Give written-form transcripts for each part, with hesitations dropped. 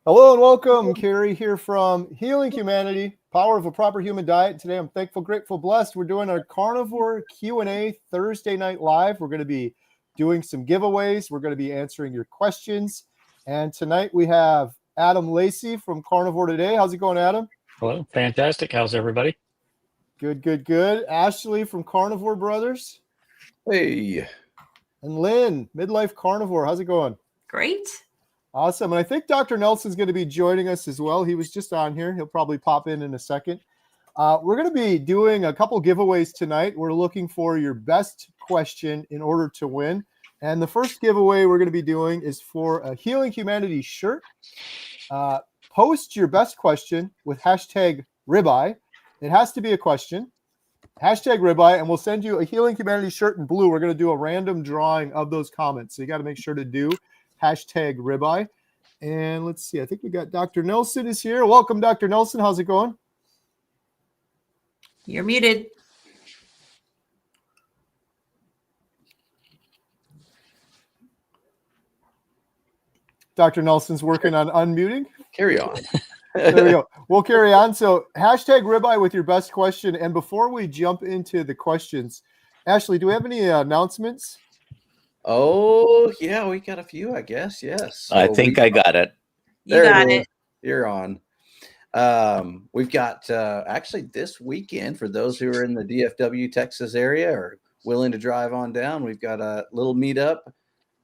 Hello and welcome. Kerry here from Healing Humanity, Power of a Proper Human Diet. Today I'm thankful, grateful, blessed. We're doing our Carnivore Q&A Thursday night live. We're going to be doing some giveaways. We're going to be answering your questions. And tonight we have Adam Lacey from Carnivore Today. How's it going, Adam? Hello, fantastic. How's everybody? Good, good, good. Ashley from Carnivore Brothers. Hey. And Lynn, Midlife Carnivore. How's it going? Great. Awesome. And I think Dr. Nelson's going to be joining us as well. He was just on here. He'll probably pop in a second. We're going to be doing a couple giveaways tonight. We're looking for your best question in order to win. And the first giveaway we're going to be doing is for a Healing Humanity shirt. Post your best question with hashtag ribeye. It has to be a question. Hashtag ribeye, and we'll send you a Healing Humanity shirt in blue. We're going to do a random drawing of those comments. So you got to make sure to do hashtag ribeye. And let's see, I think we got Dr. Nelson is here. Welcome, Dr. Nelson. How's it going? You're muted. Dr. Nelson's working on unmuting. Carry on. There we go. We'll carry on. So hashtag ribeye with your best question. And before we jump into the questions, Ashley, do we have any announcements? Oh, yeah, we got a few, I guess. Yes. So I think I got it. You got it. You're on. We've got actually this weekend, for those who are in the DFW, Texas area or willing to drive on down, we've got a little meetup.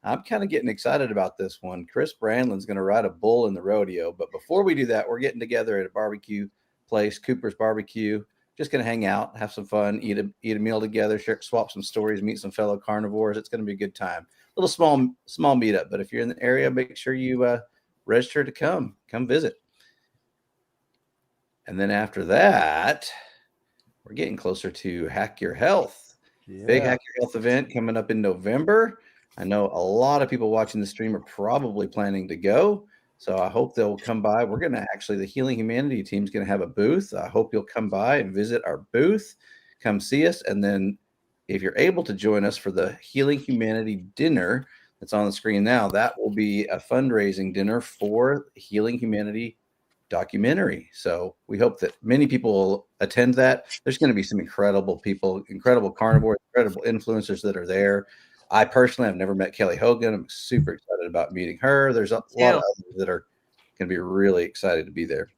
I'm kind of getting excited about this one. Chris Brandlin's going to ride a bull in the rodeo. But before we do that, we're getting together at a barbecue place, Cooper's Barbecue. Just going to hang out, have some fun, eat a meal together, swap some stories, meet some fellow carnivores. It's going to be a good time. A little small meetup, but if you're in the area, make sure you register to come visit. And then after that, we're getting closer to Hack Your Health. Yeah. Big Hack Your Health event coming up in November. I know a lot of people watching the stream are probably planning to go. So I hope they'll come by. We're going to the Healing Humanity team is going to have a booth. I hope you'll come by and visit our booth, come see us. And then if you're able to join us for the Healing Humanity dinner that's on the screen now, that will be a fundraising dinner for Healing Humanity documentary. So we hope that many people will attend that. There's going to be some incredible people, incredible carnivores, incredible influencers that are there. I personally have never met Kelly Hogan. I'm super excited about meeting her. There's a lot of others that are going to be really excited to be there.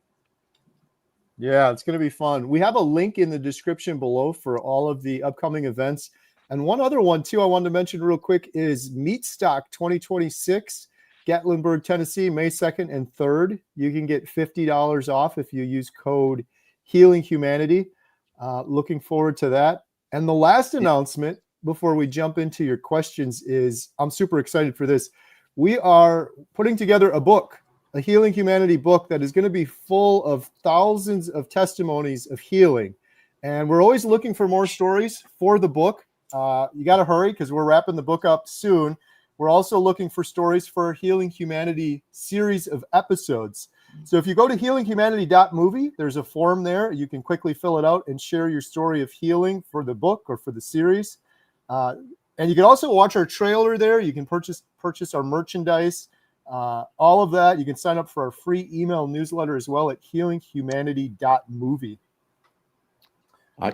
Yeah, it's going to be fun. We have a link in the description below for all of the upcoming events. And one other one, too, I wanted to mention real quick is Meat Stock 2026, Gatlinburg, Tennessee, May 2nd and 3rd. You can get $50 off if you use code Healing Humanity. Looking forward to that. And the last announcement before we jump into your questions is, I'm super excited for this. We are putting together a book, a Healing Humanity book that is going to be full of thousands of testimonies of healing. And we're always looking for more stories for the book. You got to hurry because we're wrapping the book up soon. We're also looking for stories for our Healing Humanity series of episodes. So if you go to healinghumanity.movie, there's a form there. You can quickly fill it out and share your story of healing for the book or for the series. And you can also watch our trailer there. You can purchase our merchandise, all of that. You can sign up for our free email newsletter as well at healinghumanity.movie.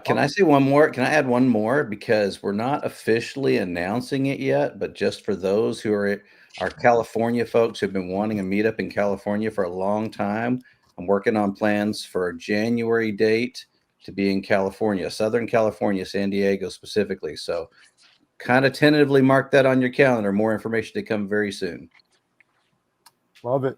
Can I say one more? Can I add one more? Because we're not officially announcing it yet, but just for those who are our California folks who've been wanting a meetup in California for a long time, I'm working on plans for a January date to be in California, Southern California, San Diego specifically. So kind of tentatively mark that on your calendar. More information to come very soon. Love it.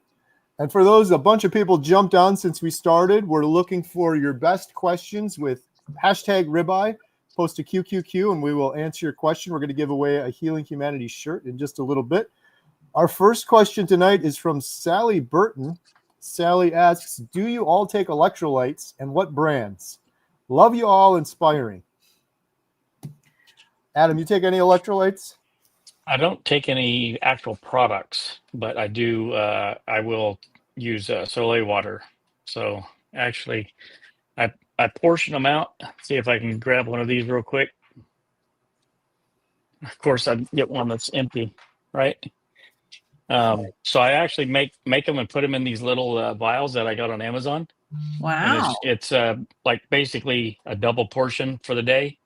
And for those, a bunch of people jumped on since we started. We're looking for your best questions with hashtag ribeye. Post a QQQ and we will answer your question. We're going to give away a Healing Humanity shirt in just a little bit. Our first question tonight is from Sally Burton. Sally asks, do you all take electrolytes and what brands? Love you all, inspiring. Adam, you take any electrolytes? I don't take any actual products, but I do. I will use Soleil water. So actually, I portion them out. See if I can grab one of these real quick. Of course, I'd get one that's empty, right? So I actually make them and put them in these little vials that I got on Amazon. And Wow. it's like basically a double portion for the day.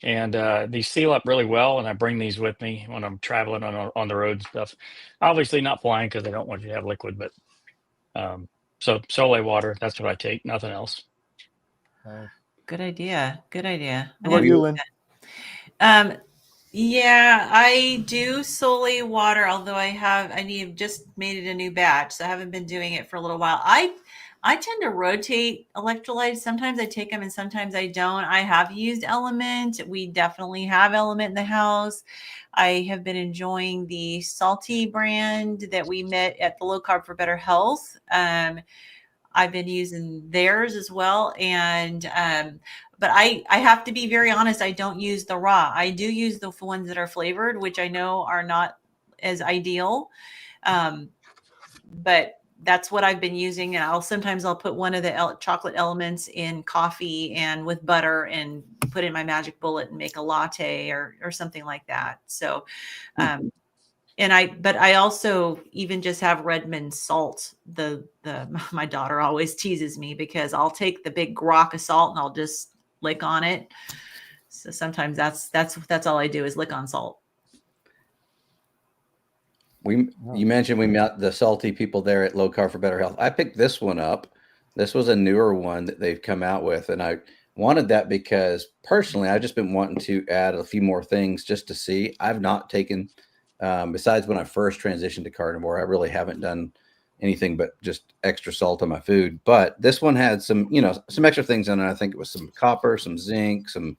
And these seal up really well. And I bring these with me when I'm traveling on the road and stuff. Obviously not flying because I don't want you to have liquid, but so Soleil water, that's what I take, nothing else. Good idea. Good idea. What about you, Lynn? Yeah, I do solely water, although I just made it a new batch, so I haven't been doing it for a little while. I tend to rotate electrolytes. Sometimes I take them and sometimes I don't. I have used Element. We definitely have Element in the house. I have been enjoying the salty brand that we met at the Low Carb for Better Health. I've been using theirs as well. And, but I have to be very honest. I don't use the raw. I do use the ones that are flavored, which I know are not as ideal. But that's what I've been using. And sometimes I'll put one of the chocolate elements in coffee and with butter and put in my magic bullet and make a latte or something like that. So, but I also even just have Redmond salt. My daughter always teases me because I'll take the big rock of salt and I'll just lick on it. So sometimes that's all I do is lick on salt. You mentioned we met the salty people there at Low Carb for Better Health. I picked this one up. This was a newer one that they've come out with, and I wanted that because personally, I've just been wanting to add a few more things just to see. I've not taken, besides when I first transitioned to carnivore, I really haven't done anything but just extra salt on my food. But this one had some extra things in it. I think it was some copper, some zinc, some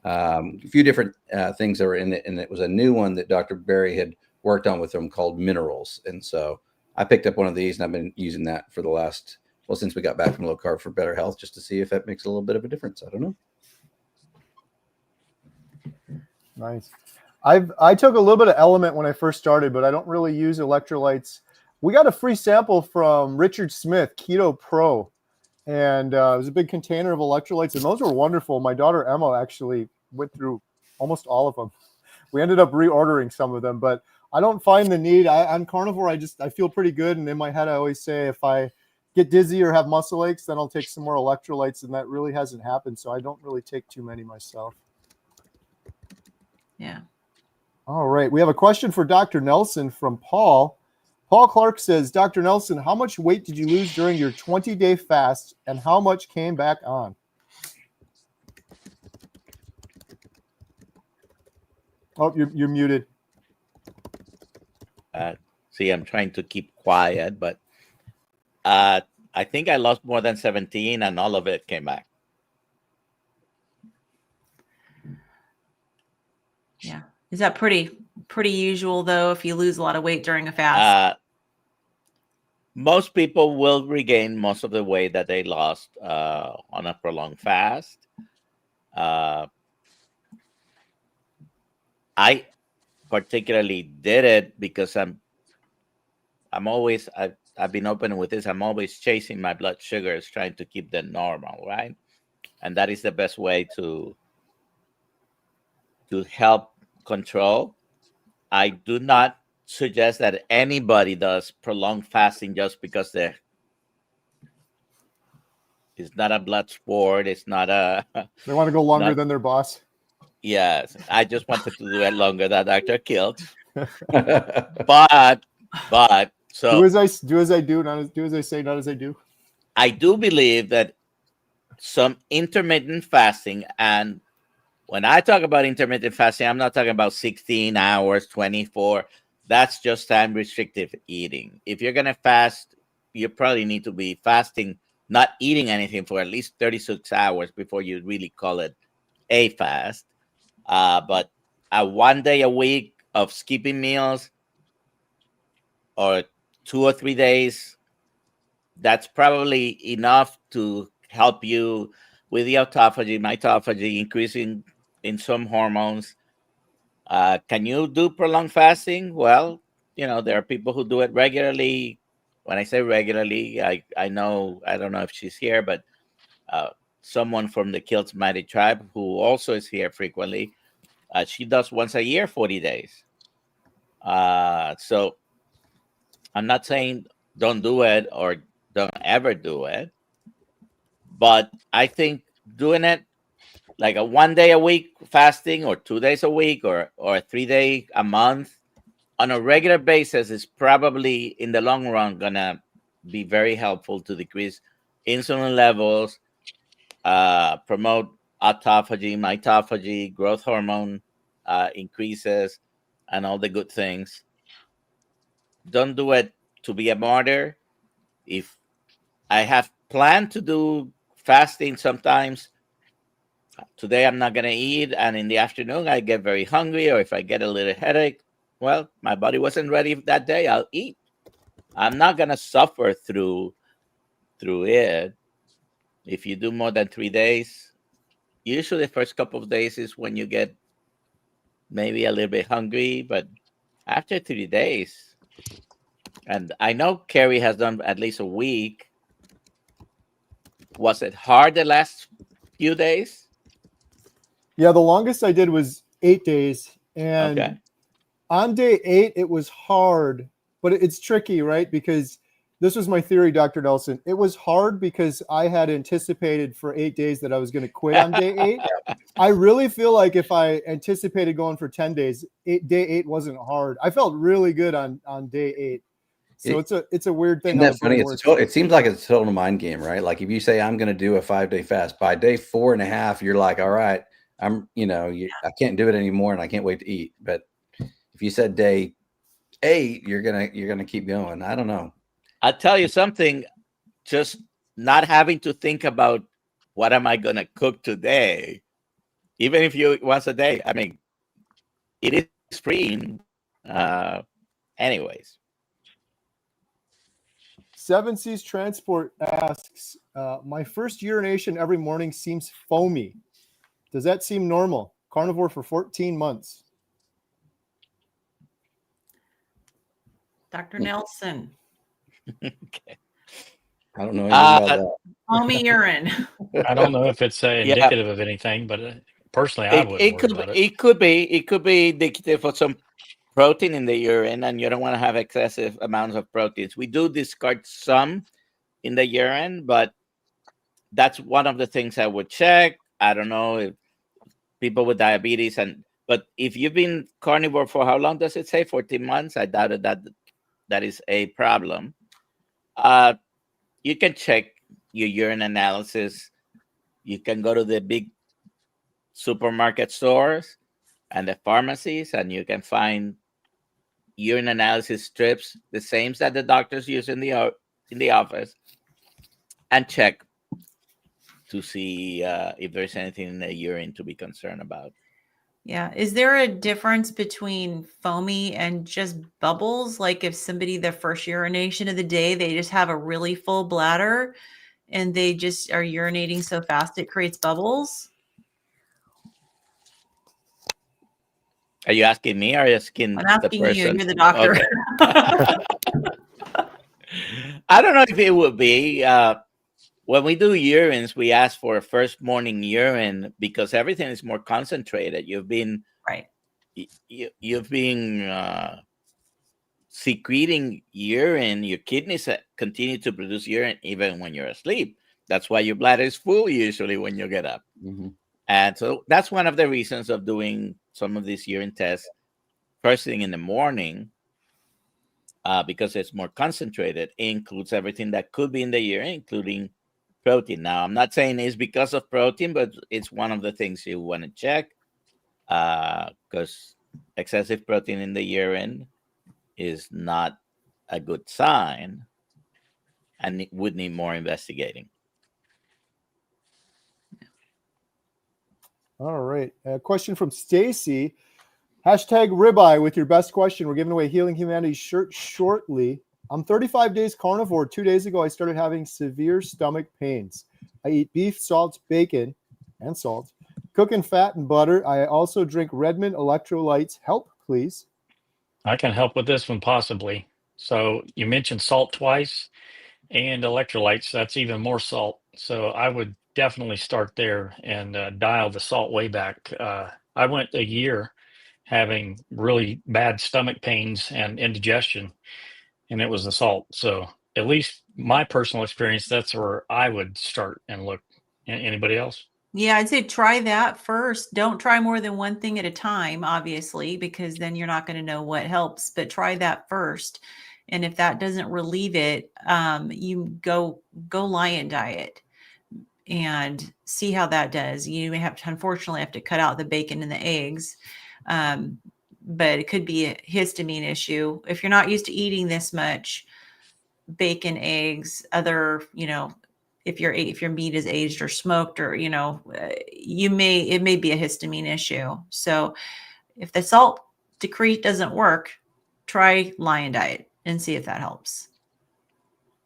a few different things that were in it, and it was a new one that Dr. Berry had worked on with them called minerals. And so I picked up one of these and I've been using that for since we got back from Low Carb for Better Health, just to see if that makes a little bit of a difference. I don't know. Nice. I took a little bit of Element when I first started, but I don't really use electrolytes. We got a free sample from Richard Smith, Keto Pro. And it was a big container of electrolytes, and those were wonderful. My daughter Emma actually went through almost all of them. We ended up reordering some of them, but I don't find the need. On carnivore, I feel pretty good. And in my head, I always say if I get dizzy or have muscle aches, then I'll take some more electrolytes. And that really hasn't happened. So I don't really take too many myself. Yeah. All right. We have a question for Dr. Nelson from Paul. Paul Clark says, Dr. Nelson, how much weight did you lose during your 20-day fast and how much came back on? Oh, you're muted. See, I'm trying to keep quiet, but I think I lost more than 17 and all of it came back. Yeah. Is that pretty usual though, if you lose a lot of weight during a fast? Most people will regain most of the weight that they lost on a prolonged fast. I particularly did it because I've been open with this. I'm always chasing my blood sugars, trying to keep them normal, right? And that is the best way to help control. I do not suggest that anybody does prolonged fasting just because it's not a blood sport. It's not they want to go longer than their boss. Yes, I just wanted to do it longer than Dr. Kilt. but so do as I do, not do as I say, not as I do. I do believe that some intermittent fasting, and when I talk about intermittent fasting, I'm not talking about 16 hours, 24. That's just time restrictive eating. If you're going to fast, you probably need to be fasting, not eating anything for at least 36 hours before you really call it a fast. But a 1 day a week of skipping meals or 2 or 3 days, that's probably enough to help you with the autophagy, mitophagy, increasing in some hormones. Can you do prolonged fasting? Well, there are people who do it regularly. When I say regularly, I know, I don't know if she's here, but someone from the Kilt's Mighty Tribe who also is here frequently, she does once a year, 40 days. So I'm not saying don't do it or don't ever do it, but I think doing it like a 1 day a week fasting or 2 days a week or 3 day a month on a regular basis is probably in the long run gonna be very helpful to decrease insulin levels, promote autophagy, mitophagy, growth hormone increases, and all the good things. Don't do it to be a martyr. If I have planned to do fasting sometimes, today I'm not going to eat, and in the afternoon I get very hungry, or if I get a little headache, well, my body wasn't ready that day, I'll eat. I'm not going to suffer through it. If you do more than 3 days, usually the first couple of days is when you get maybe a little bit hungry, but after 3 days, and I know Kerry has done at least a week. Was it hard the last few days? Yeah, the longest I did was 8 days. And Okay. on day 8, it was hard, but it's tricky, right? Because this was my theory, Dr. Nelson. It was hard because I had anticipated for 8 days that I was going to quit on day 8. I really feel like if I anticipated going for 10 days, day 8 wasn't hard. I felt really good on day 8. So it's a weird thing. Isn't that funny? It seems like it's a total mind game, right? Like if you say I'm going to do a 5-day fast, by day 4.5, you're like, all right, I can't do it anymore, and I can't wait to eat. But if you said day 8, you're gonna keep going. I don't know. I'll tell you something. Just not having to think about what am I gonna cook today, even if you once a day. I mean, it is freeing. Anyways. 7 Seas Transport asks, my first urination every morning seems foamy. Does that seem normal? Carnivore for 14 months. Dr. Nelson. Okay. I don't know anything about that. Foamy urine. I don't know if it's indicative of anything, but personally, I wouldn't worry about it. It could be indicative of some protein in the urine, and you don't want to have excessive amounts of proteins. We do discard some in the urine, but that's one of the things I would check. I don't know if people with diabetes but if you've been carnivore for how long does it say? 14 months? I doubted that is a problem. You can check your urine analysis. You can go to the big supermarket stores and the pharmacies, and you can find urine analysis strips, the same that the doctors use in the office, and check to see if there's anything in the urine to be concerned about. Yeah. Is there a difference between foamy and just bubbles? Like if somebody, their first urination of the day, they just have a really full bladder and they just are urinating so fast it creates bubbles? Are you asking me or are you asking I'm asking the you. person? You're the doctor. Okay. I don't know if it would be. When we do urines, we ask for a first morning urine because everything is more concentrated. You've been right. You've been secreting urine. Your kidneys continue to produce urine even when you're asleep. That's why your bladder is full usually when you get up. Mm-hmm. And so that's one of the reasons of doing some of these urine tests first thing in the morning. Because it's more concentrated. It includes everything that could be in the urine, including protein. Now, I'm not saying it's because of protein, but it's one of the things you want to check because excessive protein in the urine is not a good sign and it would need more investigating. All right. A question from Stacy. Hashtag ribeye with your best question. We're giving away Healing Humanity shirt shortly. I'm 35 days carnivore. 2 days ago, I started having severe stomach pains. I eat beef, salt, bacon, and salt, cooking fat and butter. I also drink Redmond Electrolytes. Help, please. I can help with this one possibly. So you mentioned salt twice and electrolytes. That's even more salt. So I would definitely start there and dial the salt way back. I went a year having really bad stomach pains and indigestion. and it was the salt. So at least my personal experience, that's where I would start and look. Anybody else? Yeah, I'd say try that first. Don't try more than one thing at a time, obviously, because then you're not going to know what helps, but try that first. And if that doesn't relieve it, you go lion diet and see how that does. You may have to, unfortunately, have to cut out the bacon and the eggs. But it could be a histamine issue. If you're not used to eating this much bacon, eggs, other, if your meat is aged or smoked, or it may be a histamine issue. So if the salt decrease doesn't work, try lion diet and see if that helps.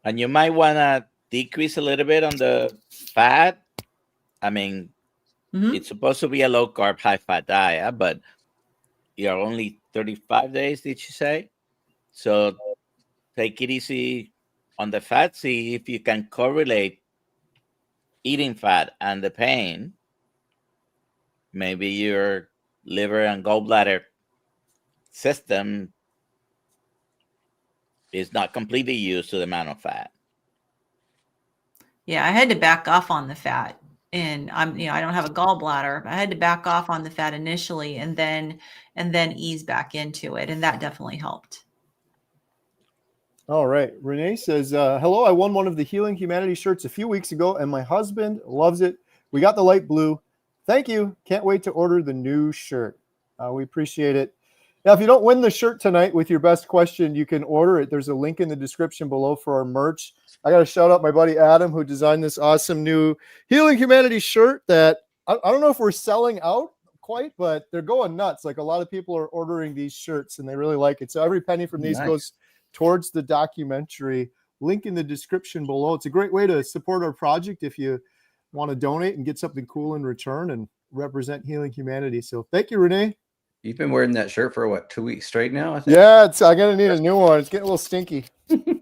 And you might want to decrease a little bit on the fat. I mean, it's supposed to be a low carb, high fat diet, but you're only 35 days, did you say? So take it easy on the fat. See if you can correlate eating fat and the pain. Maybe your liver and gallbladder system is not completely used to the amount of fat. Yeah, I had to back off on the fat, and I don't have a gallbladder. I had to back off on the fat initially, and then ease back into it, and that definitely helped. All right. Renee says, hello, I won one of the Healing Humanity shirts a few weeks ago, and my husband loves it. We got the light blue. Thank you. Can't wait to order the new shirt. We appreciate it. Now, if you don't win the shirt tonight with your best question, you can order it. There's a link in the description below for our merch. I got to shout out my buddy Adam, who designed this awesome new Healing Humanity shirt that I don't know if we're selling out quite, but they're going nuts. Like, a lot of people are ordering these shirts and they really like it. So every penny from these goes towards the documentary. Link in the description below. It's a great way to support our project if you want to donate and get something cool in return and represent Healing Humanity. So thank you, Renee. You've been wearing that shirt for what, 2 weeks straight now, I think? Yeah, I'm gonna need a new one. It's getting a little stinky. And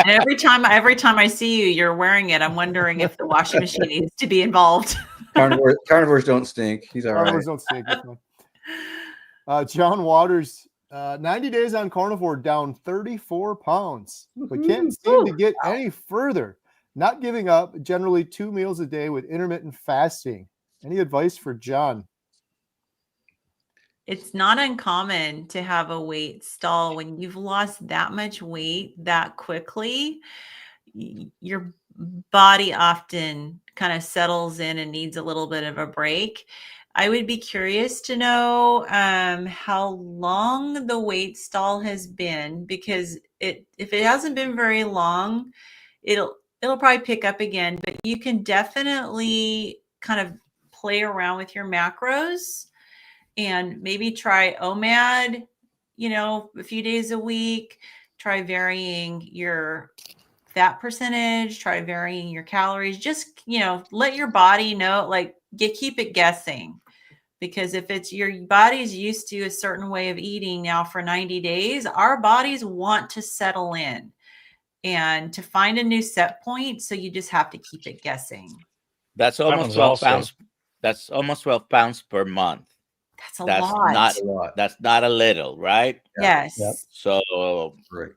every time I see you, you're wearing it. I'm wondering if the washing machine needs to be involved. Carnivores don't stink. He's all Carnivores right. don't stink. John Waters, 90 days on carnivore, down 34 pounds, but can't seem to get any further. Not giving up, generally 2 meals a day with intermittent fasting. Any advice for John? It's not uncommon to have a weight stall when you've lost that much weight that quickly. Your body often kind of settles in and needs a little bit of a break. I would be curious to know how long the weight stall has been, because if it hasn't been very long, it'll probably pick up again. But you can definitely kind of play around with your macros and maybe try OMAD, a few days a week. Try varying your fat percentage, try varying your calories. Just, let your body know, keep it guessing. Because if it's your body's used to a certain way of eating now for 90 days, our bodies want to settle in and to find a new set point. So you just have to keep it guessing. That's almost 12 pounds. That's almost 12 pounds per month. That's a lot. That's not a little, right? Yes. Yep. So Right.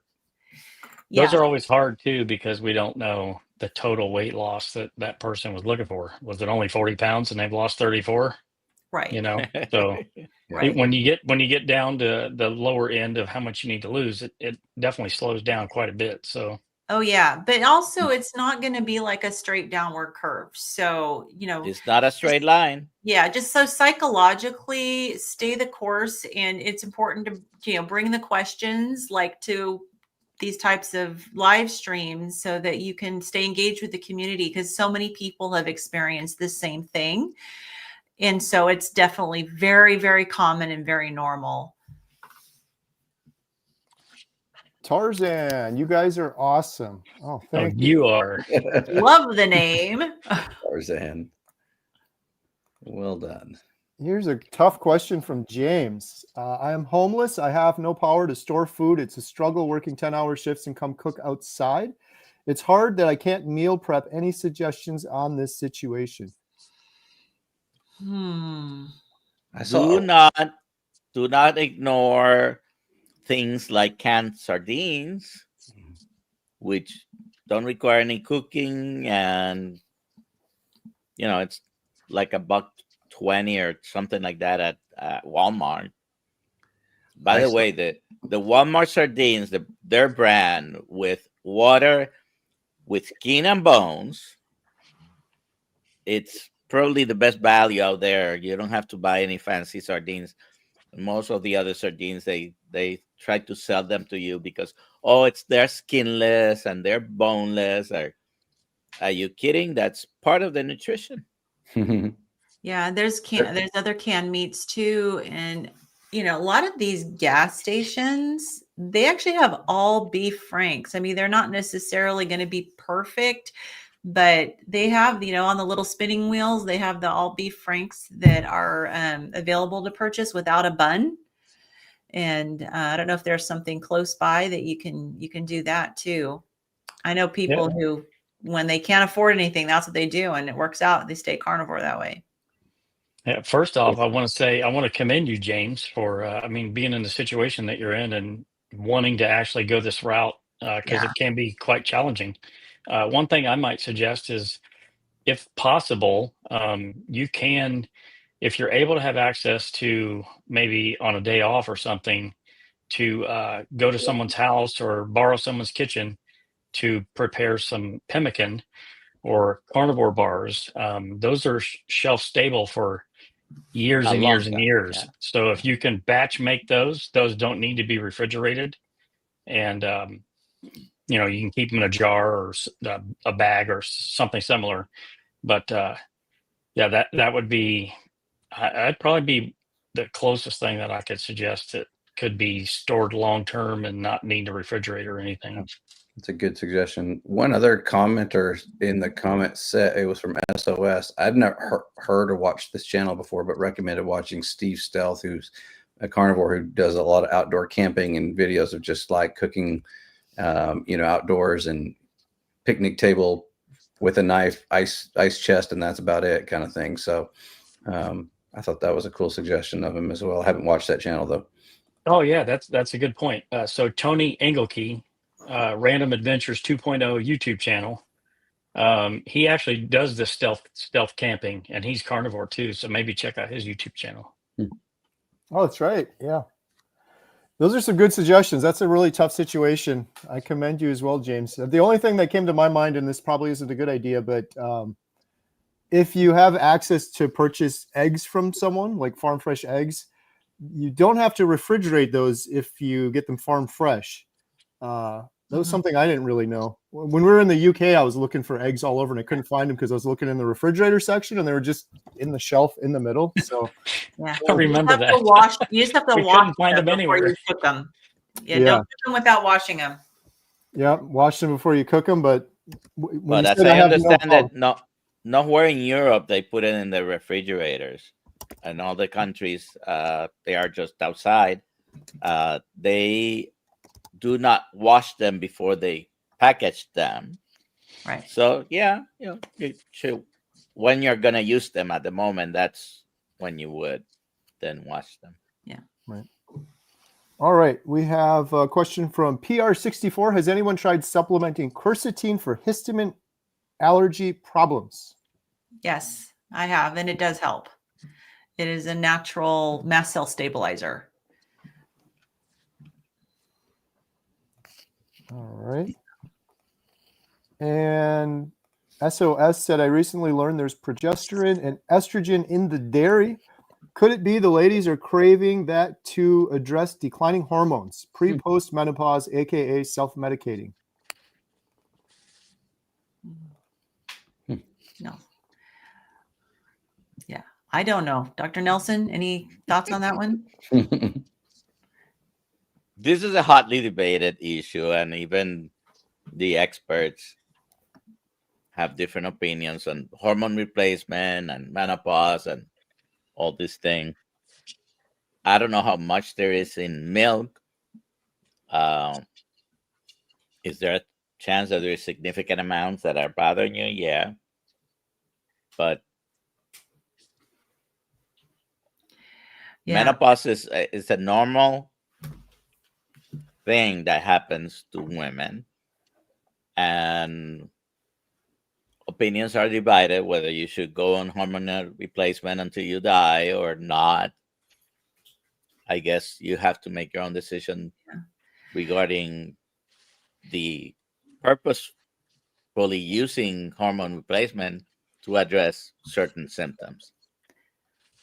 Those are always hard too, because we don't know the total weight loss that person was looking for. Was it only 40 pounds and they've lost 34? Right. So Right. when you get down to the lower end of how much you need to lose, it definitely slows down quite a bit. So. Oh yeah, but also it's not going to be like a straight downward curve. So, it's not a straight line. Yeah, just so psychologically stay the course, and it's important to bring the questions to these types of live streams so that you can stay engaged with the community, because so many people have experienced the same thing. And so it's definitely very, very common and very normal. Tarzan, you guys are awesome. Oh, thank you. You are. Love the name. Tarzan. Well done. Here's a tough question from James. I am homeless. I have no power to store food. It's a struggle working 10-hour shifts and come cook outside. It's hard that I can't meal prep. Any suggestions on this situation? Do not ignore things like canned sardines, which don't require any cooking, and it's like $1.20 or something like that at Walmart. By the way, the Walmart sardines, their brand with water, with skin and bones, it's probably the best value out there. You don't have to buy any fancy sardines. Most of the other sardines, they try to sell them to you because they're skinless and they're boneless. Are you kidding? That's part of the nutrition. Yeah, there's other canned meats too, and a lot of these gas stations, they actually have all beef franks. I mean, they're not necessarily going to be perfect, but they have, on the little spinning wheels, they have the all beef franks that are available to purchase without a bun. And I don't know if there's something close by that you can do that too. I know people who, when they can't afford anything, that's what they do, and it works out. They stay carnivore that way. Yeah, first off, I want to commend you, James, for being in the situation that you're in and wanting to actually go this route, because it can be quite challenging. One thing I might suggest is, if possible, you can, if you're able to have access to, maybe on a day off or something, to go to someone's house or borrow someone's kitchen to prepare some pemmican or carnivore bars. Those are shelf stable for years A and long years and time, years. yeah. So if you can batch make those don't need to be refrigerated, and you can keep them in a jar or a bag or something similar. But that would be, I'd probably be the closest thing that I could suggest that could be stored long term and not need to refrigerate or anything. It's a good suggestion. One other commenter in the comment set, it was from SOS. I've never heard or watched this channel before, but recommended watching Steve Stealth, who's a carnivore who does a lot of outdoor camping and videos of just like cooking, outdoors, and picnic table with a knife, ice chest, and that's about it, kind of thing. So I thought that was a cool suggestion of him as well. I haven't watched that channel though. Oh yeah, that's a good point. So Tony Engelke, Random Adventures 2.0 YouTube channel. He actually does the stealth camping, and he's carnivore too. So maybe check out his YouTube channel. Oh, that's right. Yeah. Those are some good suggestions. That's a really tough situation. I commend you as well, James. The only thing that came to my mind, and this probably isn't a good idea, but if you have access to purchase eggs from someone, like farm fresh eggs, you don't have to refrigerate those if you get them farm fresh. That was something I didn't really know. When we were in the UK, I was looking for eggs all over and I couldn't find them because I was looking in the refrigerator section and they were just in the shelf in the middle. So yeah, I remember that. You just have to We wash couldn't find them them before anywhere. you cook them. Yeah, Yeah. don't cook them without washing them. yeah, wash them before you cook them. But But as I understand that, nowhere in Europe they put it in the refrigerators. In all the countries, they are just outside. They do not wash them before they package them. Right. So yeah, you should, when you're gonna use them at the moment, that's when you would then wash them. Yeah. Right. All right. We have a question from PR64. Has anyone tried supplementing quercetin for histamine allergy problems? Yes, I have, and it does help. It is a natural mast cell stabilizer. All right. And SOS said, I recently learned there's progesterone and estrogen in the dairy. Could it be the ladies are craving that to address declining hormones, pre-post menopause, aka self-medicating? No. Yeah, I don't know. Dr. Nelson, any thoughts on that one? This is a hotly debated issue, and even the experts have different opinions on hormone replacement and menopause and all this thing. I don't know how much there is in milk. Is there a chance that there is significant amounts that are bothering you? Yeah. But menopause is a normal thing that happens to women, and opinions are divided whether you should go on hormonal replacement until you die or not. I guess you have to make your own decision regarding the purposefully using hormone replacement to address certain symptoms.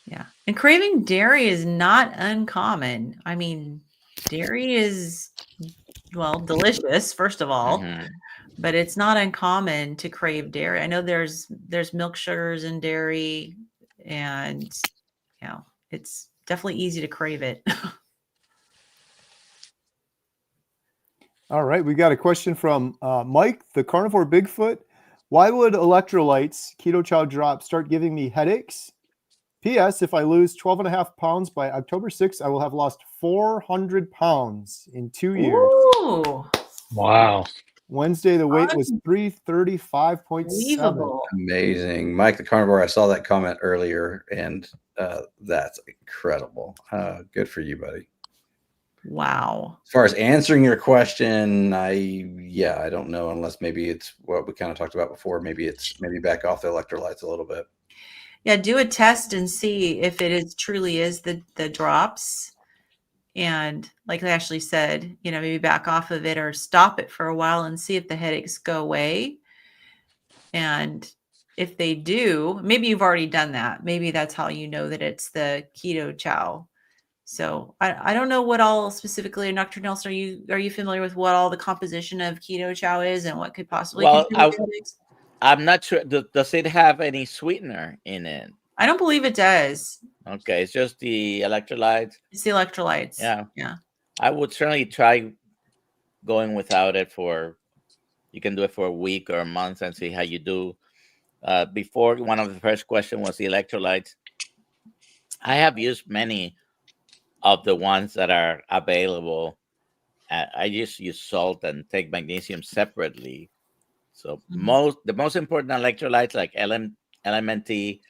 Yeah. And craving dairy is not uncommon. I mean, dairy is, well, delicious, first of all, Mhm. but it's not uncommon to crave dairy. I know there's milk sugars in dairy, and you know, it's definitely easy to crave it. All right, we got a question from Mike, the Carnivore Bigfoot. Why would electrolytes, keto chow drop, start giving me headaches? P.S. If I lose 12.5 pounds by October 6th, I will have lost 400 pounds in 2 years. Ooh, Wow. Wednesday, the weight was 335.7. unbelievable. Amazing. Mike the Carnivore, I saw that comment earlier, and that's incredible. Good for you, buddy. Wow. As far as answering your question, I don't know, unless maybe it's what we kind of talked about before. Maybe back off the electrolytes a little bit. Yeah, do a test and see if it is truly is the drops. And like Ashley said, you know, maybe back off of it or stop it for a while and see if the headaches go away. And if they do, maybe you've already done that. Maybe that's how you know that it's the keto chow. So I don't know what all specifically, Dr. Nelson, are you familiar with what all the composition of keto chow is and what could possibly contribute to headaches? I'm not sure. Does it have any sweetener in it? I don't believe it does. Okay, it's just the electrolytes. It's the electrolytes. Yeah. Yeah. I would certainly try going without it you can do it for a week or a month and see how you do. Before, one of the first questions was the electrolytes. I have used many of the ones that are available. I just use salt and take magnesium separately. So the most important electrolytes like LMNT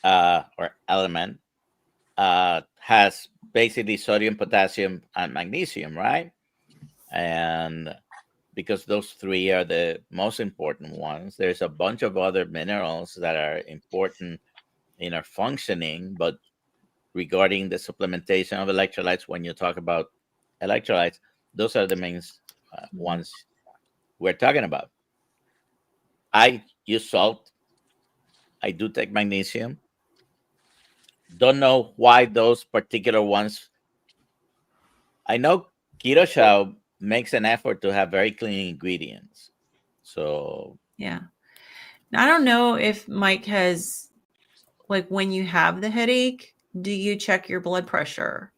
or Element has basically sodium, potassium, and magnesium, right? And because those three are the most important ones, there's a bunch of other minerals that are important in our functioning. But regarding the supplementation of electrolytes, when you talk about electrolytes, those are the main ones we're talking about. I use salt. I do take magnesium. Don't know why those particular ones. I know Keto Chow makes an effort to have very clean ingredients. So yeah. Now, I don't know if Mike has, like, when you have the headache, do you check your blood pressure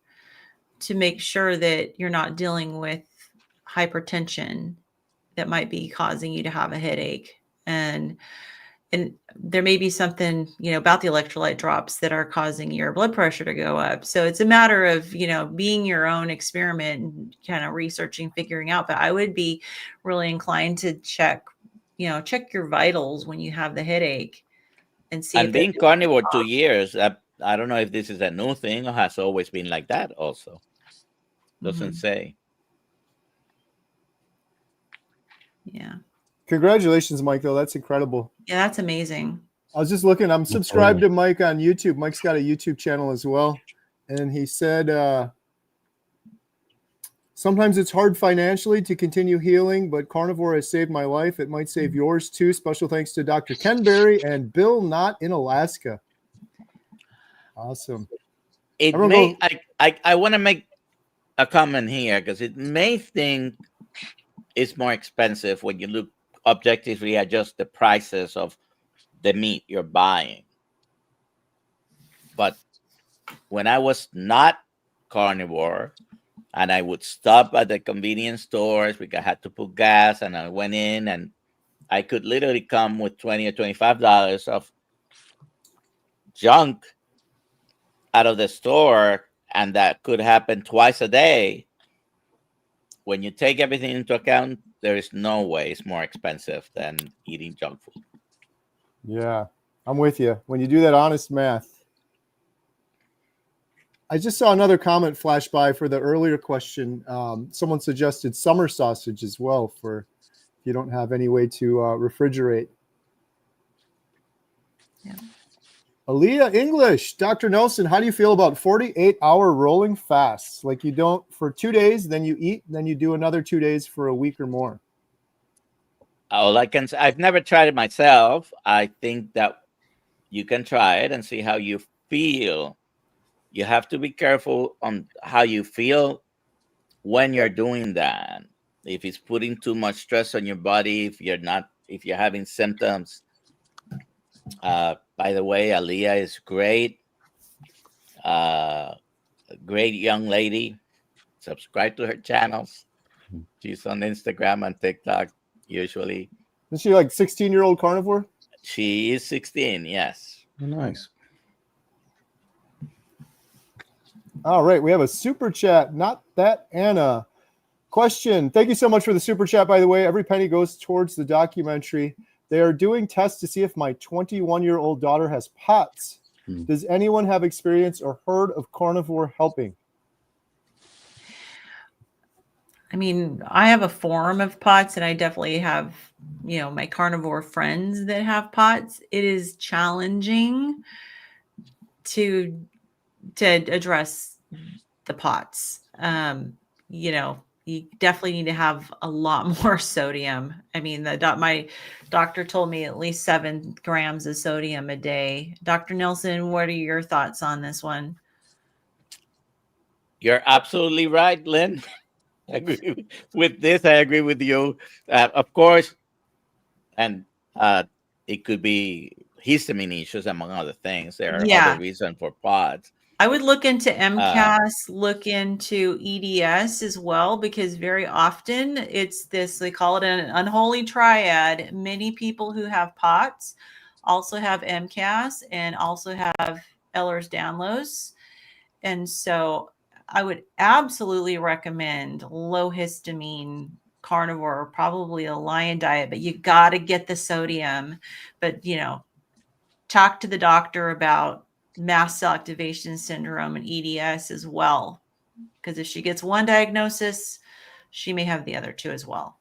to make sure that you're not dealing with hypertension that might be causing you to have a headache? And there may be something, you know, about the electrolyte drops that are causing your blood pressure to go up. So it's a matter of, you know, being your own experiment and kind of researching, figuring out. But I would be really inclined to check your vitals when you have the headache and see. And being carnivore 2 years, I don't know if this is a new thing or has always been like that also. Doesn't say. Yeah. Congratulations, Mike, though. That's incredible. Yeah, that's amazing. I was just looking. I'm subscribed to Mike on YouTube. Mike's got a YouTube channel as well. And he said, sometimes it's hard financially to continue healing, but carnivore has saved my life. It might save yours too. Special thanks to Dr. Ken Berry and Bill Knott in Alaska. Awesome. I want to make a comment here because it may think it's more expensive when you look objectively at just the prices of the meat you're buying. But when I was not carnivore and I would stop at the convenience stores because I had to put gas, and I went in and I could literally come with $20 or $25 of junk out of the store, and that could happen twice a day. When you take everything into account, there is no way it's more expensive than eating junk food. Yeah, I'm with you. When you do that honest math. I just saw another comment flash by for the earlier question. Someone suggested summer sausage as well for if you don't have any way to refrigerate. Yeah. Aaliyah English, Dr. Nelson, how do you feel about 48-hour rolling fasts? Like you don't for 2 days, then you eat, then you do another 2 days for a week or more. All I can say, I've never tried it myself. I think that you can try it and see how you feel. You have to be careful on how you feel when you're doing that. If it's putting too much stress on your body, if you're having symptoms. By the way, Aaliyah is great. A great young lady. Subscribe to her channels. She's on Instagram and TikTok usually. Is she like 16-year-old carnivore? She is 16, yes. Nice. All right, we have a super chat. Not that Anna. Question. Thank you so much for the super chat, by the way. Every penny goes towards the documentary. They are doing tests to see if my 21-year-old daughter has POTS. Does anyone have experience or heard of carnivore helping? I mean, I have a form of POTS, and I definitely have, my carnivore friends that have POTS. It is challenging to address the POTS. You definitely need to have a lot more sodium. I mean, my doctor told me at least 7 grams of sodium a day. Dr. Nelson, what are your thoughts on this one? You're absolutely right, Lynn. I agree with this. I agree with you. Of course, and it could be histamine issues, among other things. There are other reasons for POTS. I would look into MCAS, look into EDS as well, because very often it's this, they call it an unholy triad. Many people who have POTS also have MCAS and also have Ehlers-Danlos. And so I would absolutely recommend low histamine carnivore, probably a lion diet, but you got to get the sodium. But, talk to the doctor about mast cell activation syndrome and EDS as well. Because if she gets one diagnosis, she may have the other 2 as well.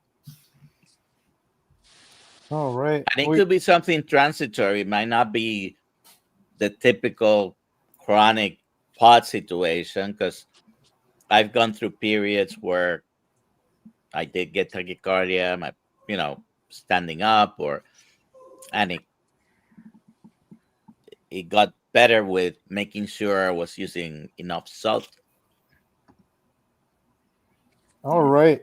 All right. And it could be something transitory. It might not be the typical chronic POT situation, because I've gone through periods where I did get tachycardia, standing up, and it got better with making sure I was using enough salt. All right.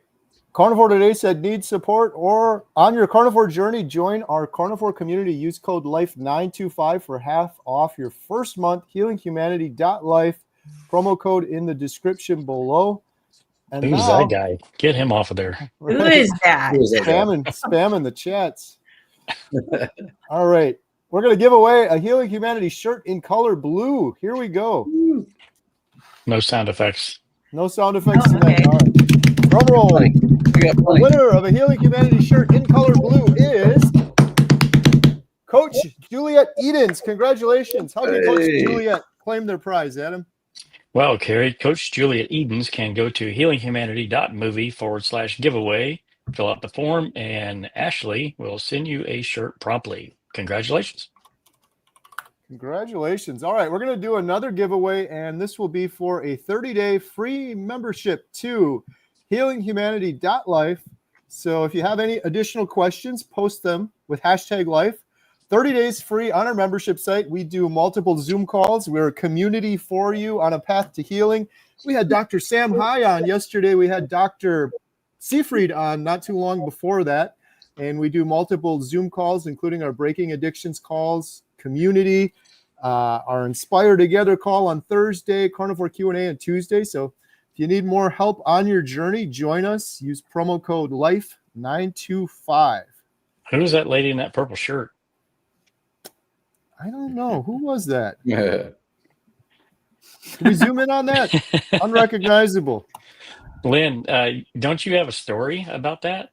Carnivore Today said need support or on your carnivore journey, join our carnivore community. Use code LIFE925 for half off your first month. HealingHumanity.life. Promo code in the description below. And who's now, that guy? Get him off of there. Who is that? Spamming the chats. All right. We're going to give away a Healing Humanity shirt in color blue. Here we go. No sound effects. No sound effects tonight. Okay. All right. Drum roll. The winner of a Healing Humanity shirt in color blue is Coach Juliet Edens. Congratulations. How did Coach Juliet claim their prize, Adam? Well, Kerry, Coach Juliet Edens can go to healinghumanity.movie/giveaway, fill out the form, and Ashley will send you a shirt promptly. Congratulations. Congratulations. All right, we're going to do another giveaway, and this will be for a 30-day free membership to healinghumanity.life. So if you have any additional questions, post them with #life. 30 days free on our membership site. We do multiple Zoom calls. We're a community for you on a path to healing. We had Dr. Sam High on yesterday. We had Dr. Seafried on not too long before that. And we do multiple Zoom calls, including our Breaking Addictions calls, community, our Inspire Together call on Thursday, Carnivore Q&A on Tuesday. So if you need more help on your journey, join us. Use promo code LIFE925. Who's that lady in that purple shirt? I don't know. Who was that? Yeah. Can we zoom in on that? Unrecognizable. Lynn, don't you have a story about that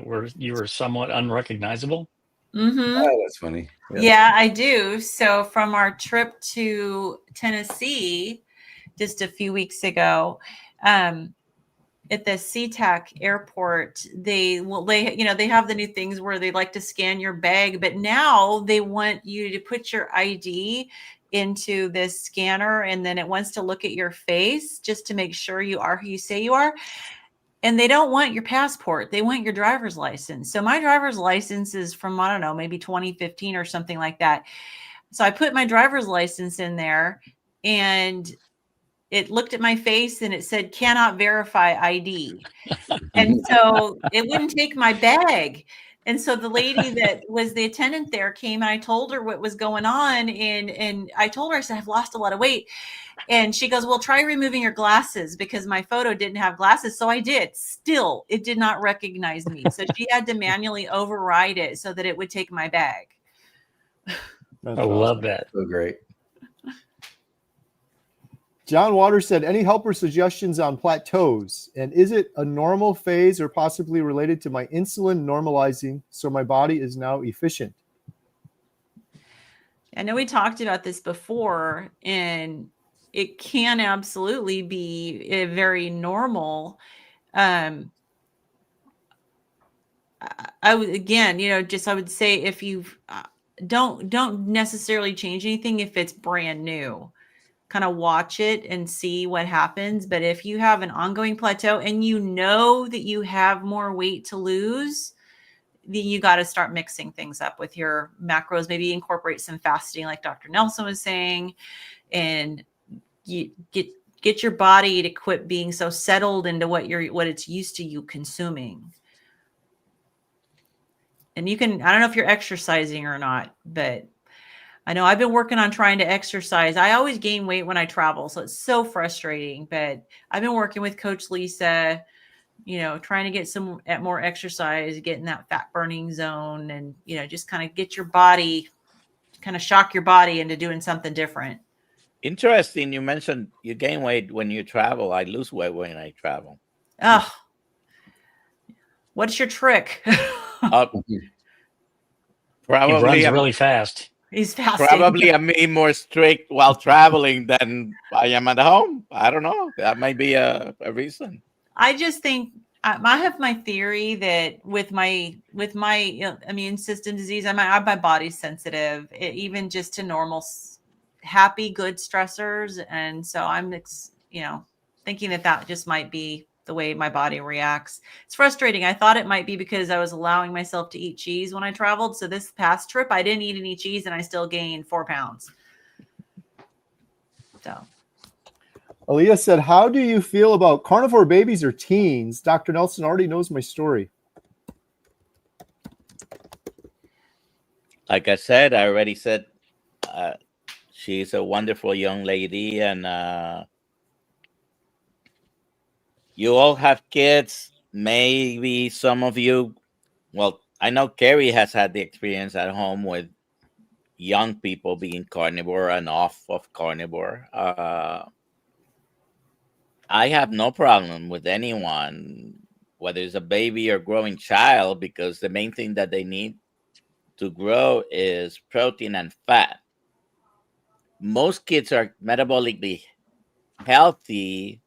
where you were somewhat unrecognizable? Mm-hmm. Oh, that's funny. Yeah, I do. So from our trip to Tennessee just a few weeks ago. At the SeaTac airport, they have the new things where they like to scan your bag, but now they want you to put your ID into this scanner, and then it wants to look at your face just to make sure you are who you say you are. And they don't want your passport. They want your driver's license. So my driver's license is from, I don't know, maybe 2015 or something like that. So I put my driver's license in there, and it looked at my face and it said, cannot verify ID. And so it wouldn't take my bag. And so the lady that was the attendant there came, and I told her what was going on. And I told her, I said, I've lost a lot of weight. And she goes, well, try removing your glasses, because my photo didn't have glasses. So I did. Still, it did not recognize me. So she had to manually override it so that it would take my bag. I love that. So great. John Waters said, any helper suggestions on plateaus? And is it a normal phase or possibly related to my insulin normalizing so my body is now efficient? I know we talked about this before, and it can absolutely be a very normal. I would, again, I would say, if you don't necessarily change anything if it's brand new. Kind of watch it and see what happens. But if you have an ongoing plateau and you know that you have more weight to lose, then you got to start mixing things up with your macros. Maybe incorporate some fasting, like Dr. Nelson was saying, and you get your body to quit being so settled into what it's used to you consuming. And you can, I don't know if you're exercising or not, but I know I've been working on trying to exercise. I always gain weight when I travel, so it's so frustrating. But I've been working with Coach Lisa, trying to get some more exercise, get in that fat burning zone, and, just kind of get your body, kind of shock your body into doing something different. Interesting. You mentioned you gain weight when you travel. I lose weight when I travel. Oh, what's your trick? He Probably runs really fast. He's fasting. Probably I'm being more strict while traveling than I am at home. I don't know. That might be a reason. I just think I have my theory that with my immune system disease, my body's sensitive, even just to normal, happy, good stressors. And so I'm, thinking that just might be the way my body reacts. It's frustrating. I thought it might be because I was allowing myself to eat cheese when I traveled. So this past trip, I didn't eat any cheese and I still gained 4 pounds. So. Aaliyah said, how do you feel about carnivore babies or teens? Dr. Nelson already knows my story. Like I said, I already said, she's a wonderful young lady, and you all have kids. Maybe some of you, well, I know Kerry has had the experience at home with young people being carnivore and off of carnivore. I have no problem with anyone, whether it's a baby or growing child, because the main thing that they need to grow is protein and fat. Most kids are metabolically healthy,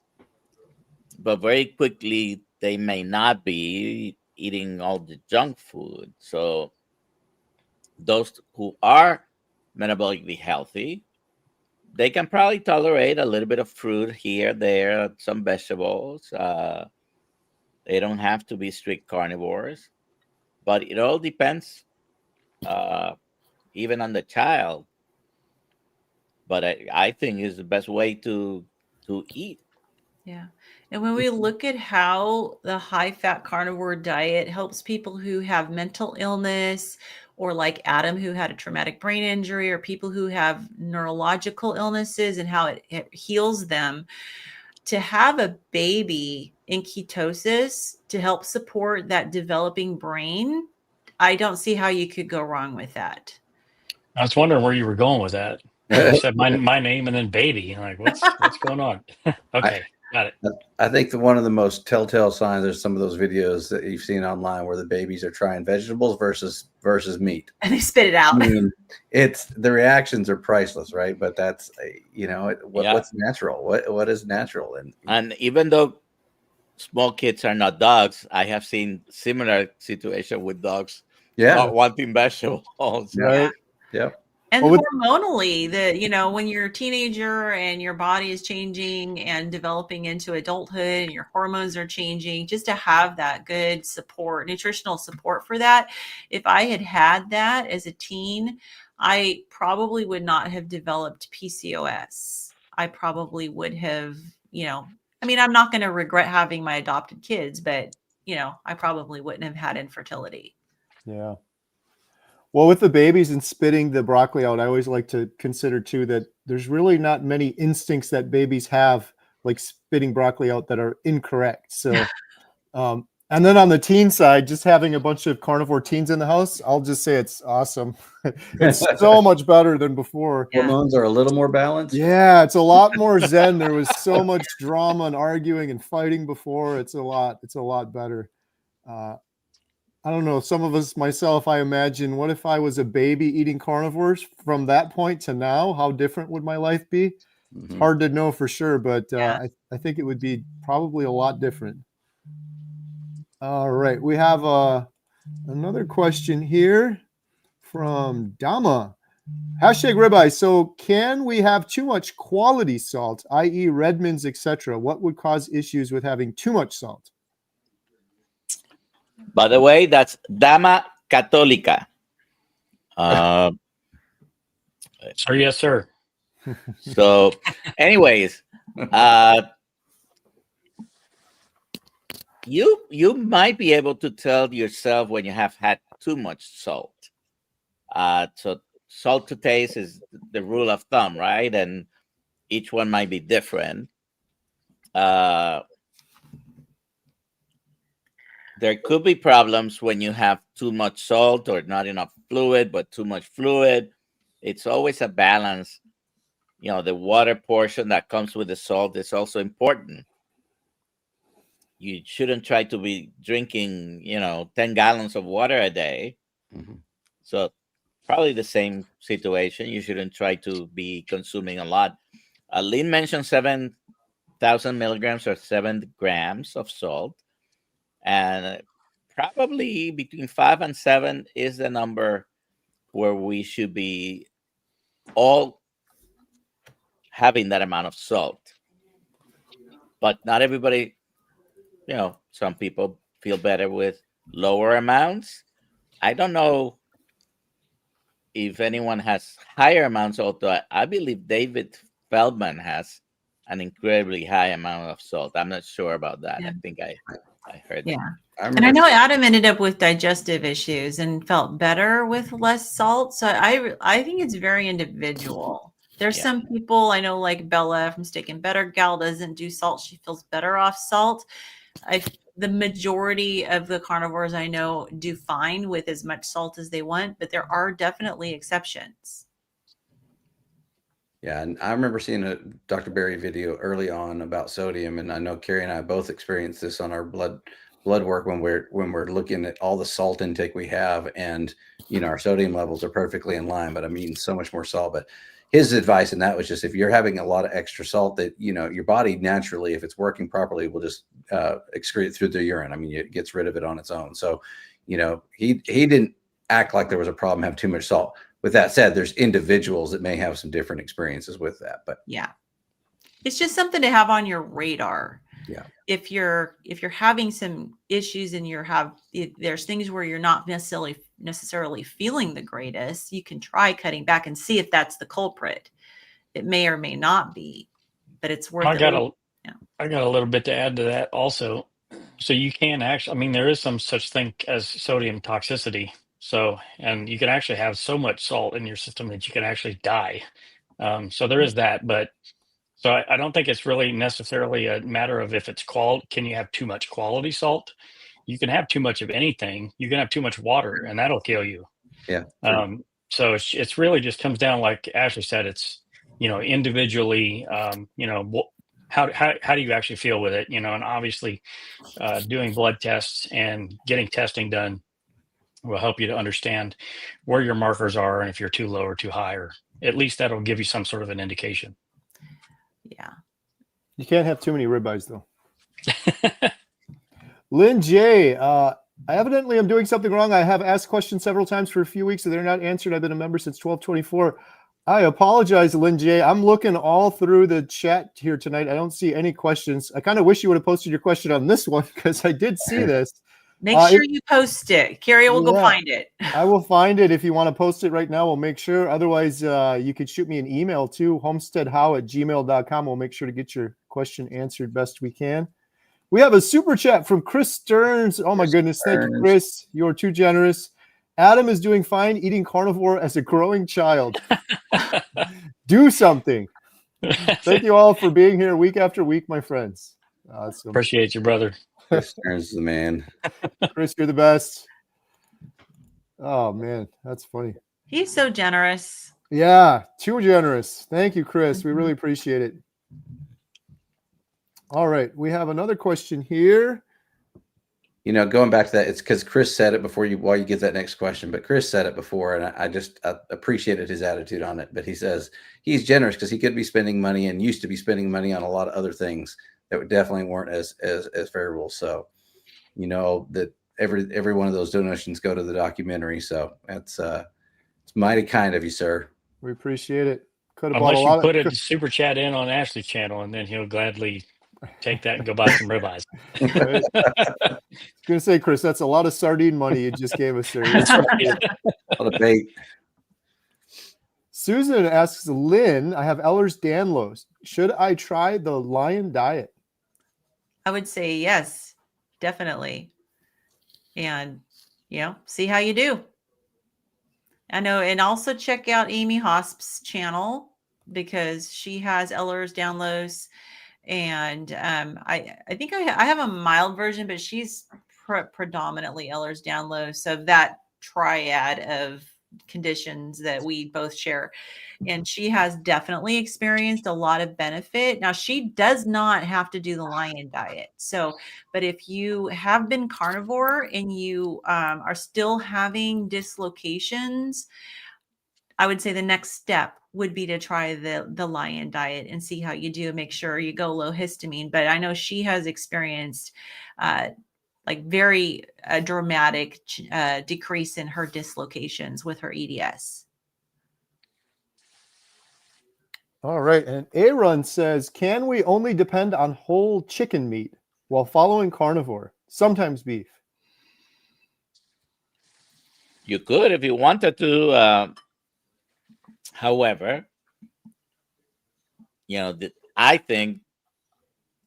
but very quickly they may not be eating all the junk food. So those who are metabolically healthy, they can probably tolerate a little bit of fruit here, there, some vegetables. They don't have to be strict carnivores, but it all depends, even on the child. But I think is the best way to eat. Yeah. And when we look at how the high-fat carnivore diet helps people who have mental illness, or like Adam, who had a traumatic brain injury, or people who have neurological illnesses, and how it heals them, to have a baby in ketosis to help support that developing brain, I don't see how you could go wrong with that. I was wondering where you were going with that. You said my name and then baby. Like, what's going on? Okay. Got it. I think one of the most telltale signs are some of those videos that you've seen online where the babies are trying vegetables versus meat. And they spit it out. I mean, it's the reactions are priceless, right? But that's what's natural. What is natural? And even though small kids are not dogs, I have seen similar situation with dogs not wanting vegetables. Right. Yep. And Well, hormonally, when you're a teenager and your body is changing and developing into adulthood and your hormones are changing, just to have that good support, nutritional support for that. If I had that as a teen, I probably would not have developed PCOS. I probably would have, I'm not going to regret having my adopted kids, but, I probably wouldn't have had infertility. Yeah. Well, with the babies and spitting the broccoli out, I always like to consider too that there's really not many instincts that babies have, like spitting broccoli out, that are incorrect. So, and then on the teen side, just having a bunch of carnivore teens in the house, I'll just say it's awesome. It's so much better than before. Hormones are a little more balanced. Yeah, it's a lot more zen. There was so much drama and arguing and fighting before. It's a lot better. I don't know. Some of us, myself, I imagine, what if I was a baby eating carnivores from that point to now? How different would my life be? Mm-hmm. It's hard to know for sure, but I think it would be probably a lot different. All right. We have another question here from Dama. Hashtag ribeye. So can we have too much quality salt, i.e. Redmond's, etc.? What would cause issues with having too much salt? By the way, that's Dama Católica. Sir, yes, sir. So, anyways, you might be able to tell yourself when you have had too much salt. So salt to taste is the rule of thumb, right? And each one might be different. There could be problems when you have too much salt or not enough fluid, but too much fluid. It's always a balance. The water portion that comes with the salt is also important. You shouldn't try to be drinking, 10 gallons of water a day. Mm-hmm. So probably the same situation. You shouldn't try to be consuming a lot. Lynn mentioned 7,000 milligrams or 7 grams of salt. And probably between 5 and 7 is the number where we should be all having that amount of salt. But not everybody, some people feel better with lower amounts. I don't know if anyone has higher amounts, although I believe David Feldman has an incredibly high amount of salt. I'm not sure about that. Yeah. I think I heard that. Yeah. And I know Adam ended up with digestive issues and felt better with less salt. So I think it's very individual. There's some people I know, like Bella from Steak and Better Gal, doesn't do salt. She feels better off salt. The majority of the carnivores I know do fine with as much salt as they want, but there are definitely exceptions. Yeah, and I remember seeing a Dr. Berry video early on about sodium, and I know Kerry and I both experienced this on our blood work when we're looking at all the salt intake we have, and our sodium levels are perfectly in line, but I'm eating so much more salt. But his advice, and that was just, if you're having a lot of extra salt, that your body naturally, if it's working properly, will just excrete it through the urine. I mean, it gets rid of it on its own. So he didn't act like there was a problem, have too much salt. With that said, there's individuals that may have some different experiences with that, but yeah, it's just something to have on your radar. Yeah. If you're having some issues and there's things where you're not necessarily feeling the greatest, you can try cutting back and see if that's the culprit. It may or may not be, but it's worth I it. got a little bit to add to that also. So you can actually, there is some such thing as sodium toxicity. So, and you can actually have so much salt in your system that you can actually die. So there is that, but so I don't think it's really necessarily a matter of if it's can you have too much quality salt? You can have too much of anything. You can have too much water, and that'll kill you. Yeah. So it's really just comes down, like Ashley said, it's individually, how do you actually feel with it? And obviously doing blood tests and getting testing done will help you to understand where your markers are and if you're too low or too high, or at least that'll give you some sort of an indication. Yeah. You can't have too many ribeyes though. Lynn J. I evidently am doing something wrong. I have asked questions several times for a few weeks and they're not answered. I've been a member since 12/24. I apologize, Lynn J. I'm looking all through the chat here tonight. I don't see any questions. I kind of wish you would have posted your question on this one because I did see this. Make sure you post it. Carrie will go find it. I will find it. If you want to post it right now, we'll make sure. Otherwise, you could shoot me an email too, homesteadhow@gmail.com. We'll make sure to get your question answered best we can. We have a super chat from Chris Stearns. Oh my goodness. Thank you, Chris. You're too generous. Adam is doing fine eating carnivore as a growing child. Do something. Thank you all for being here week after week, my friends. Awesome. Appreciate you, brother. Chris Stearns is the man. Chris, you're the best. Oh man, that's funny. He's so generous. Yeah, too generous. Thank you, Chris. We really appreciate it. All right, we have another question here. Going back to that, it's because Chris said it before while you get that next question, but Chris said it before, and I appreciated his attitude on it. But he says he's generous because he could be spending money and used to be spending money on a lot of other things that definitely weren't as favorable. So, that every one of those donations go to the documentary. So it's mighty kind of you, sir. We appreciate it. Unless you put a super chat in on Ashley's channel, and then he'll gladly take that and go buy some ribeyes. I was going to say, Chris, that's a lot of sardine money you just gave us there. That's right. A lot of bait. Susan asks, Lynn, I have Ehlers-Danlos. Should I try the Lion Diet? I would say yes, definitely. And, see how you do. I know. And also check out Amy Hosp's channel because she has Ehlers-Danlos. And I think I have a mild version, but she's predominantly Ehlers-Danlos. So that triad of conditions that we both share. And she has definitely experienced a lot of benefit. Now, she does not have to do the Lion Diet. So, but if you have been carnivore and you are still having dislocations, I would say the next step would be to try the Lion Diet and see how you do. Make sure you go low histamine. But I know she has experienced very dramatic decrease in her dislocations with her EDS. All right. And Aaron says, can we only depend on whole chicken meat while following carnivore? Sometimes beef. You could if you wanted to. However, I think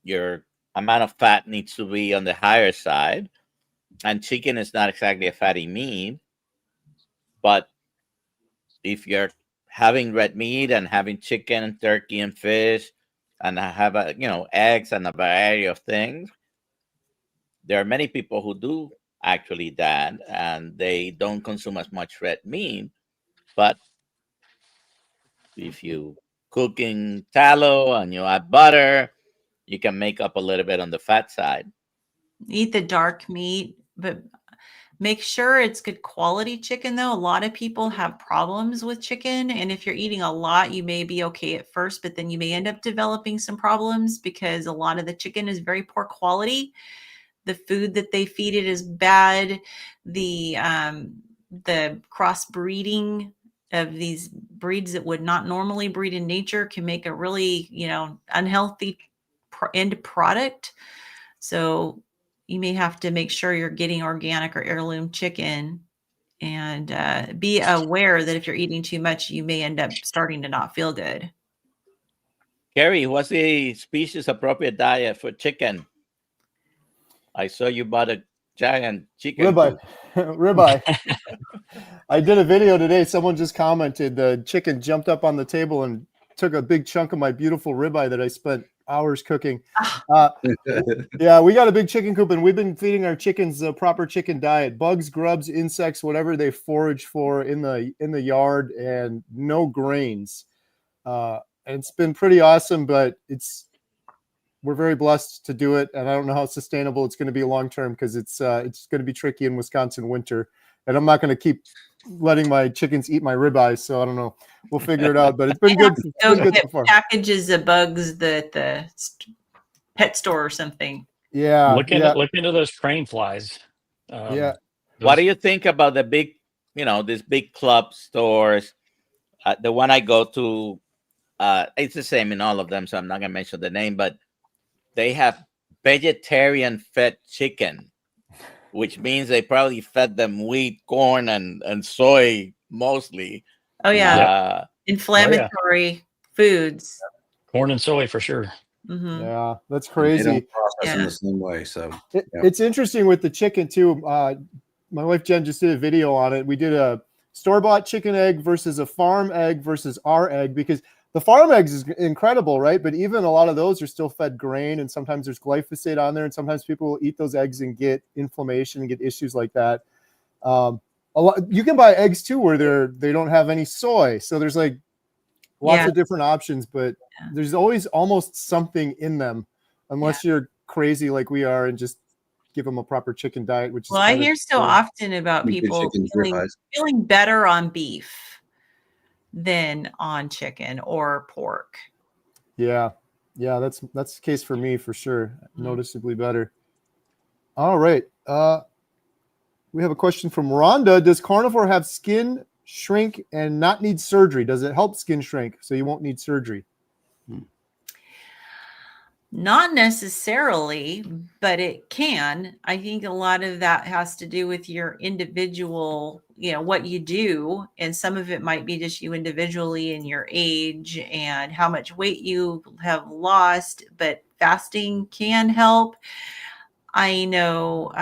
your amount of fat needs to be on the higher side, and chicken is not exactly a fatty meat. But if you're having red meat and having chicken and turkey and fish and have eggs and a variety of things, there are many people who do actually that, and they don't consume as much red meat. But if you cook in tallow and you add butter, you can make up a little bit on the fat side. Eat the dark meat, but make sure it's good quality chicken, though. A lot of people have problems with chicken. And if you're eating a lot, you may be okay at first, but then you may end up developing some problems because a lot of the chicken is very poor quality. The food that they feed it is bad. The crossbreeding of these breeds that would not normally breed in nature can make a really, unhealthy end product. So you may have to make sure you're getting organic or heirloom chicken, and be aware that if you're eating too much, you may end up starting to not feel good. Kerry, what's the species appropriate diet for chicken? I saw you bought a giant chicken. Ribeye. I did a video today. Someone just commented the chicken jumped up on the table and took a big chunk of my beautiful ribeye that I spent hours cooking. Yeah, we got a big chicken coop, and we've been feeding our chickens a proper chicken diet: bugs, grubs, insects, whatever they forage for in the yard, and no grains. And it's been pretty awesome, but it's we're very blessed to do it, and I don't know how sustainable it's going to be long term because it's going to be tricky in Wisconsin winter, and I'm not going to keep letting my chickens eat my ribeyes. So I don't know. We'll figure it out, but it's been good. It's Go been good get so far. packages of bugs at the pet store or something. Yeah, Look into those crane flies. Yeah. What do you think about the big, these big club stores? The one I go to, it's the same in all of them, so I'm not gonna mention the name, but they have vegetarian fed chicken, which means they probably fed them wheat, corn, and soy mostly. Oh yeah, inflammatory foods. Corn and soy for sure. Mm-hmm. Yeah, that's They crazy. don't process them the same way. So It's interesting with the chicken too. My wife Jen just did a video on it. We did a store-bought chicken egg versus a farm egg versus our egg, because the farm eggs is incredible, right? But even a lot of those are still fed grain, and sometimes there's glyphosate on there, and sometimes people will eat those eggs and get inflammation and get issues like that. You can buy eggs too where they don't have any soy, so there's like lots of different options, but there's always almost something in them, unless you're crazy like we are and just give them a proper chicken diet. Which I hear so often about people feeling better on beef than on chicken or pork. Yeah, that's the case for me for sure. Noticeably better. All right, we have a question from Rhonda. Does carnivore have skin shrink and not need surgery? Does it help skin shrink so you won't need surgery? Not necessarily, but it can. I think a lot of that has to do with your individual, what you do. And some of it might be just you individually and your age and how much weight you have lost, but fasting can help. I know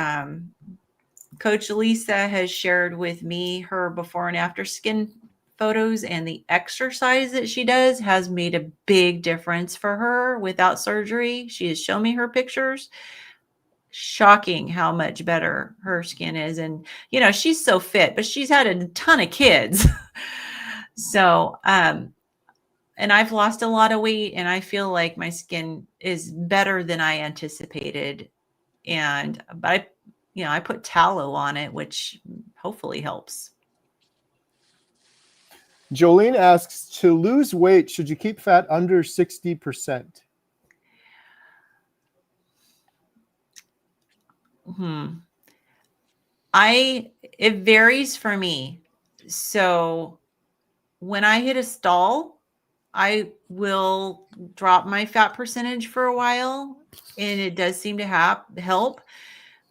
Coach Lisa has shared with me her before and after skin photos, and the exercise that she does has made a big difference for her without surgery. She has shown me her pictures. Shocking how much better her skin is. And, she's so fit, but she's had a ton of kids. So, and I've lost a lot of weight, and I feel like my skin is better than I anticipated. But I put tallow on it, which hopefully helps. Jolene asks, to lose weight, should you keep fat under 60%? It varies for me. So when I hit a stall, I will drop my fat percentage for a while, and it does seem to help.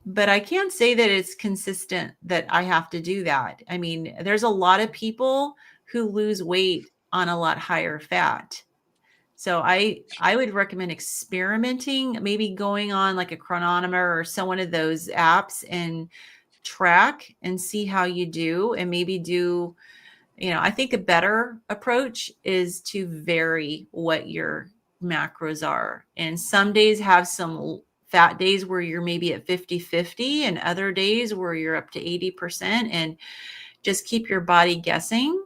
But I can't say that it's consistent that I have to do that. I mean, there's a lot of people who lose weight on a lot higher fat. So I would recommend experimenting, maybe going on like a chronometer or one of those apps and track and see how you do, and maybe do, I think a better approach is to vary what your macros are. And some days have some fat days where you're maybe at 50-50, and other days where you're up to 80%, and just keep your body guessing.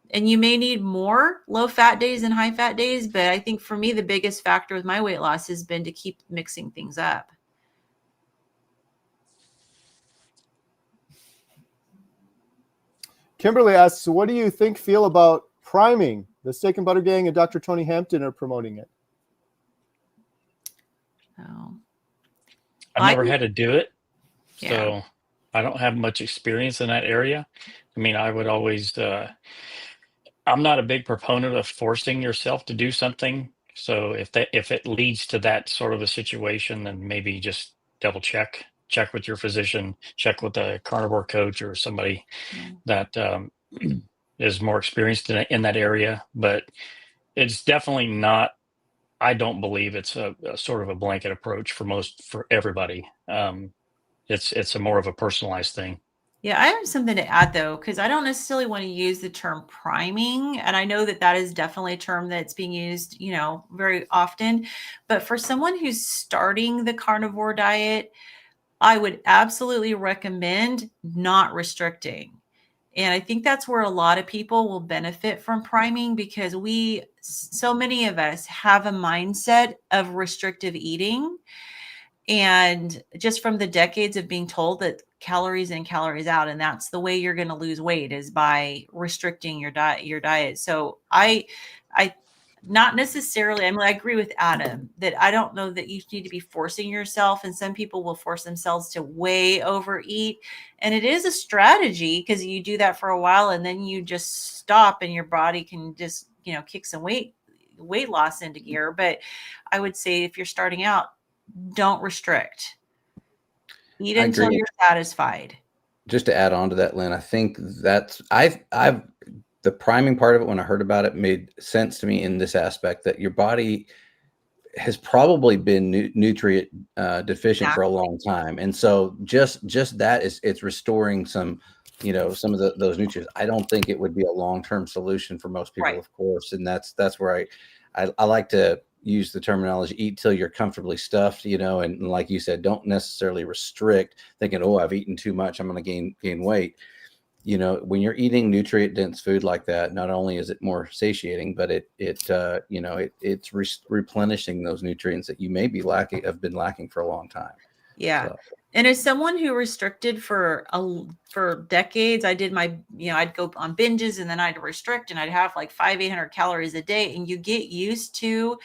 And you may need more low fat days and high fat days, but I think for me, the biggest factor with my weight loss has been to keep mixing things up. Kimberly asks, so what do you feel about priming? The Steak and Butter Gang and Dr. Tony Hampton are promoting it. I've never had to do it, so I don't have much experience in that area. I mean, I would always, I'm not a big proponent of forcing yourself to do something. So if it leads to that sort of a situation, then maybe just double check with your physician, check with a carnivore coach or somebody that is more experienced in that area. But it's definitely not, I don't believe it's a sort of a blanket approach for everybody. It's a more of a personalized thing. Yeah, I have something to add though, because I don't necessarily want to use the term priming. And I know that is definitely a term that's being used, very often. But for someone who's starting the carnivore diet, I would absolutely recommend not restricting. And I think that's where a lot of people will benefit from priming, because so many of us have a mindset of restrictive eating. And just from the decades of being told that calories in, calories out, and that's the way you're going to lose weight, is by restricting your diet. So I not necessarily, I mean, I agree with Adam that I don't know that you need to be forcing yourself. And some people will force themselves to way overeat. And it is a strategy, because you do that for a while and then you just stop and your body can just, kick some weight loss into gear. But I would say if you're starting out, don't restrict. Eat until you're satisfied. Just to add on to that, Lynn, I think that's the priming part of it, when I heard about it, made sense to me in this aspect that your body has probably been nutrient deficient for a long time. And so just that it's restoring some, some of those nutrients. I don't think it would be a long-term solution for most people, of course. And that's where I like to use the terminology, eat till you're comfortably stuffed, and like you said, don't necessarily restrict thinking, oh, I've eaten too much, I'm going to gain weight. When you're eating nutrient dense food like that, not only is it more satiating, but it's replenishing those nutrients that you may be have been lacking for a long time. Yeah. So. And as someone who restricted for decades, I did I'd go on binges and then I'd restrict and I'd have like 500-800 calories a day, and you get used to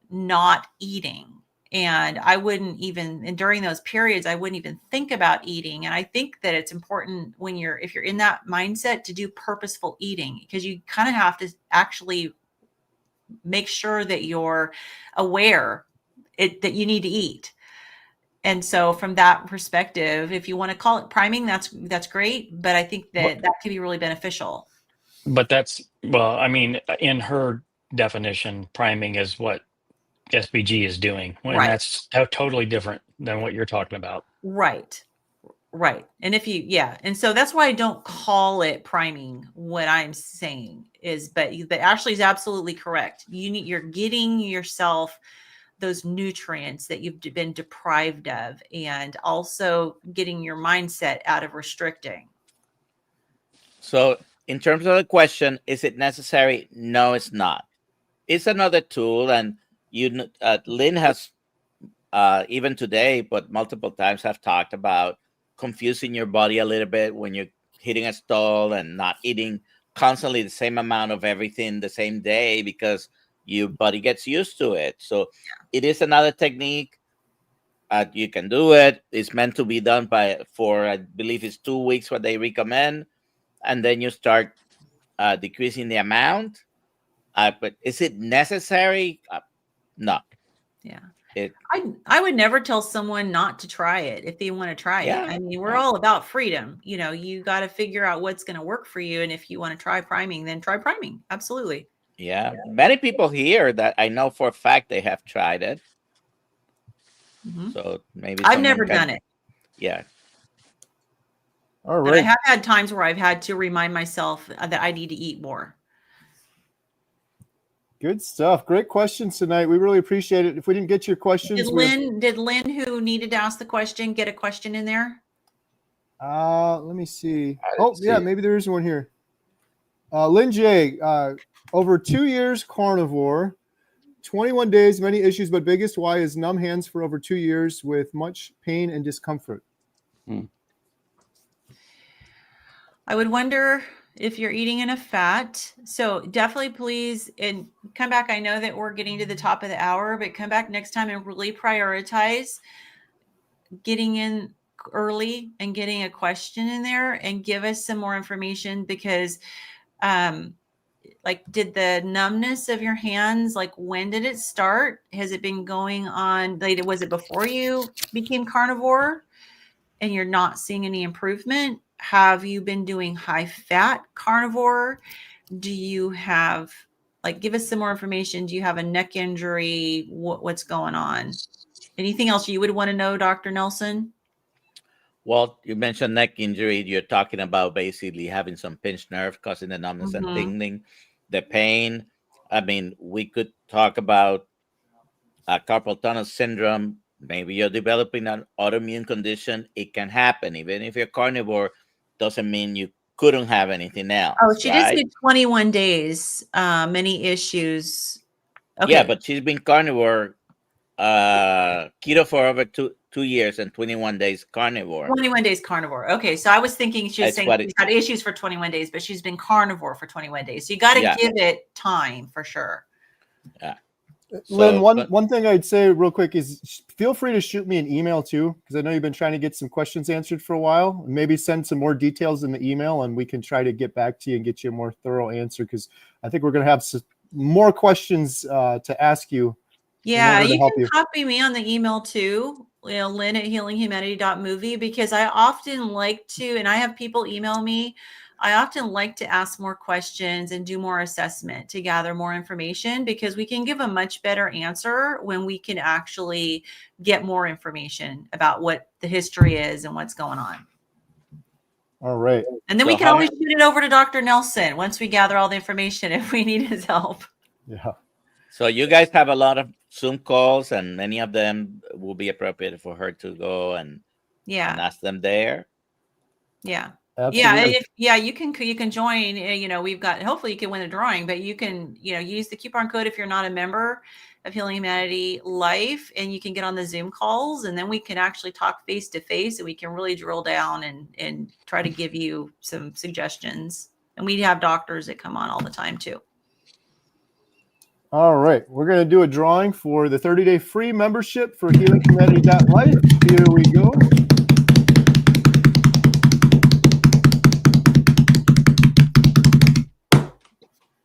not eating. And I wouldn't even, and during those periods, I wouldn't even think about eating. And I think that it's important if you're in that mindset, to do purposeful eating, because you kind of have to actually make sure that you're aware that you need to eat. And so from that perspective, if you want to call it priming, that's great. But I think that can be really beneficial. But in her definition, priming is what SBG is doing, and that's totally different than what you're talking about. Right. And and so that's why I don't call it priming. What I'm saying is, but Ashley's absolutely correct. You're getting yourself those nutrients that you've been deprived of, and also getting your mindset out of restricting. So in terms of the question, is it necessary? No, it's not. It's another tool, and Lynn has even today, but multiple times, have talked about confusing your body a little bit when you're hitting a stall and not eating constantly the same amount of everything the same day, because your body gets used to it. So it is another technique. You can do it. It's meant to be done for I believe it's 2 weeks what they recommend, and then you start decreasing the amount. But is it necessary? No. Yeah. I would never tell someone not to try it if they want to try it. I mean, we're all about freedom. You got to figure out what's going to work for you. And if you want to try priming, then try priming. Absolutely. Yeah. Many people here that I know for a fact they have tried it. Mm-hmm. So maybe I've never done it. Yeah. All right. But I have had times where I've had to remind myself that I need to eat more. Good stuff. Great questions tonight. We really appreciate it. If we didn't get your questions, did Lynn, who needed to ask the question, get a question in there? Let me see. Maybe there is one here. Lynn J, over 2 years carnivore, 21 days, many issues, but biggest why is numb hands for over 2 years with much pain and discomfort. I would wonder if you're eating enough fat. So definitely please, and come back. I know that we're getting to the top of the hour, but come back next time and really prioritize getting in early and getting a question in there, and give us some more information, because did the numbness of your hands, when did it start? Has it been going on? Was it before you became carnivore and you're not seeing any improvement? Have you been doing high fat carnivore? Do you have, give us some more information. Do you have a neck injury? What's going on? Anything else you would want to know, Dr. Nelson? Well, you mentioned neck injury. You're talking about basically having some pinched nerve causing the numbness and tingling, the pain. I mean, we could talk about carpal tunnel syndrome. Maybe you're developing an autoimmune condition. It can happen. Even if you're carnivore, doesn't mean you couldn't have anything else. Oh, she right? did say 21 days. Many issues. Okay. Yeah, but she's been carnivore, keto for over two years and 21 days carnivore. 21 days carnivore. Okay, so I was thinking she was That's saying what she's had issues for 21 days, but she's been carnivore for 21 days. So you got to Yeah. give it time for sure. Yeah. Lynn, So, one thing I'd say real quick is feel free to shoot me an email too, because I know you've been trying to get some questions answered for a while. Maybe send some more details in the email, and we can try to get back to you and get you a more thorough answer, because I think we're going to have some more questions to ask you. Yeah, order to you help can you. copy me on the email too, Lynn at healinghumanity.movie, because I often like to, and I have people email me, I often like to ask more questions and do more assessment to gather more information, because we can give a much better answer when we can actually get more information about what the history is and what's going on. All right. And then So we can how always shoot it over to Dr. Nelson once we gather all the information if we need his help. Yeah. so you guys have a lot of Zoom calls, and many of them will be appropriate for her to go and Yeah. ask them there. Yeah. Absolutely. You can join. We've got, hopefully you can win a drawing, but you can, use the coupon code if you're not a member of Healing Humanity Life, and you can get on the Zoom calls, and then we can actually talk face to face, and we can really drill down and try to give you some suggestions. And we have doctors that come on all the time too. All right. We're going to do a drawing for the 30-day free membership for healinghumanity.life. Here we go.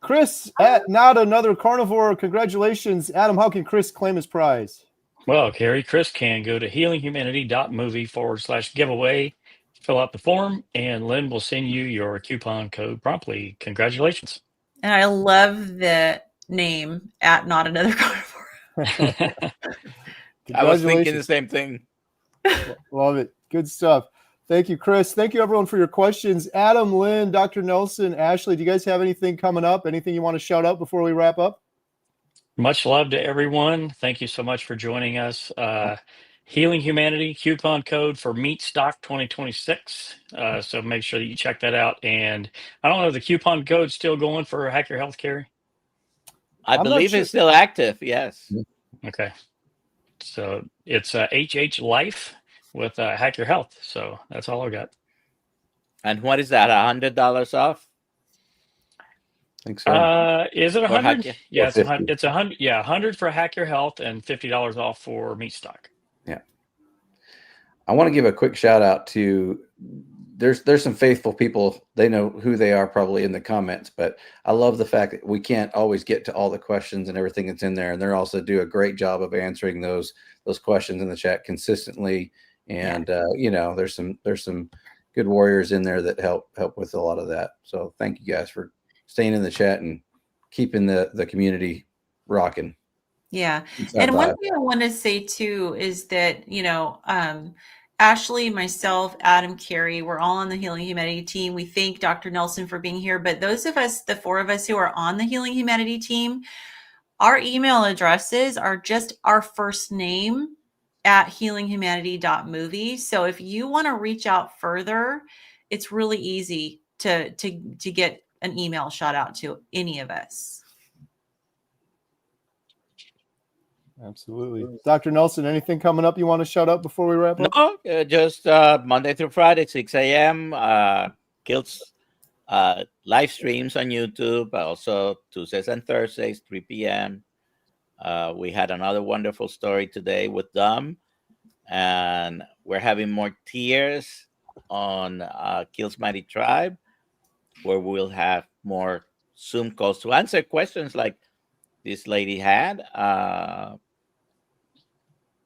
Chris at Not Another Carnivore. Congratulations. Adam, how can Chris claim his prize? Well, Kerry, Chris can go to healinghumanity.movie/giveaway, fill out the form, and Lynn will send you your coupon code promptly. Congratulations. And I love the name at Not Another Carnivore. I was thinking the Congratulations. same thing. Love it. Good stuff. Thank you, Chris. Thank you, everyone, for your questions. Adam, Lynn, Dr. Nelson, Ashley, do you guys have anything coming up? Anything you want to shout out before we wrap up? Much love to everyone. Thank you so much for joining us. Healing Humanity coupon code for Meat Stock 2026. So make sure that you check that out. And I don't know, the coupon code's still going for Hack Your Health, Kerry? I I'm not believe sure. it's still active. Yes. Okay. So it's HH Life with Hack Your Health. So that's all I got. And what is that? $100 off? I think so. Is it Or Hack 100? Your- Yeah, Or 50. it's 100. Yeah, 100 for Hack Your Health and $50 off for Meat Stock. I want to give a quick shout out to there's some faithful people. They know who they are probably in the comments, but I love the fact that we can't always get to all the questions and everything that's in there. And they're also do a great job of answering those questions in the chat consistently. And there's some good warriors in there that help with a lot of that. So thank you guys for staying in the chat and keeping the community rocking. Yeah. It's not And one bad. thing I want to say too is that, Ashley, myself, Adam, Kerry, we're all on the Healing Humanity team. We thank Dr. Nelson for being here. But those of us, the four of us who are on the Healing Humanity team, our email addresses are just our first name at healinghumanity.movie. So if you want to reach out further, it's really easy to get an email shout out to any of us. Absolutely. Dr. Nelson, anything coming up you want to shout out before we wrap up? No, just Monday through Friday, 6 a.m. Kills live streams on YouTube, also Tuesdays and Thursdays, 3 p.m. We had another wonderful story today with Dom, and we're having more tiers on Kills Mighty Tribe, where we'll have more Zoom calls to answer questions like this lady had.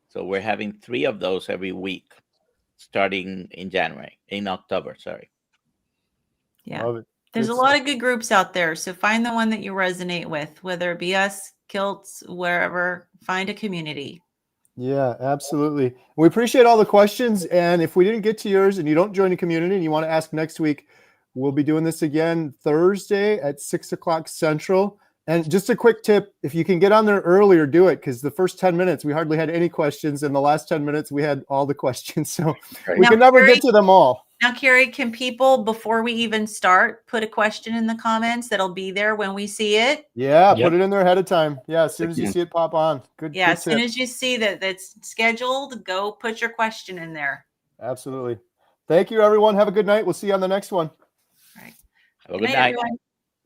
So we're having 3 of those every week, starting in October. Sorry. Yeah. Love it. There's Good a lot of good groups out there. So find the one that you resonate with, whether it be us, Kilts, wherever, find a community. Yeah, absolutely. We appreciate all the questions. And if we didn't get to yours and you don't join the community and you want to ask next week, we'll be doing this again Thursday at 6 o'clock Central. And just a quick tip, if you can get on there earlier, do it, because the first 10 minutes, we hardly had any questions. And the last 10 minutes, we had all the questions. So Right. we Now, can never Kerry- get to them all. Now, Kerry, can people, before we even start, put a question in the comments that'll be there when we see it? Yeah, Yep. put it in there ahead of time. Yeah, as soon as you can. see it pop on. Good. Yeah, good as soon tip. as you see that that's scheduled, go put your question in there. Absolutely. Thank you, everyone. Have a good night. We'll see you on the next one. All right. Have a Good good night, night. everyone.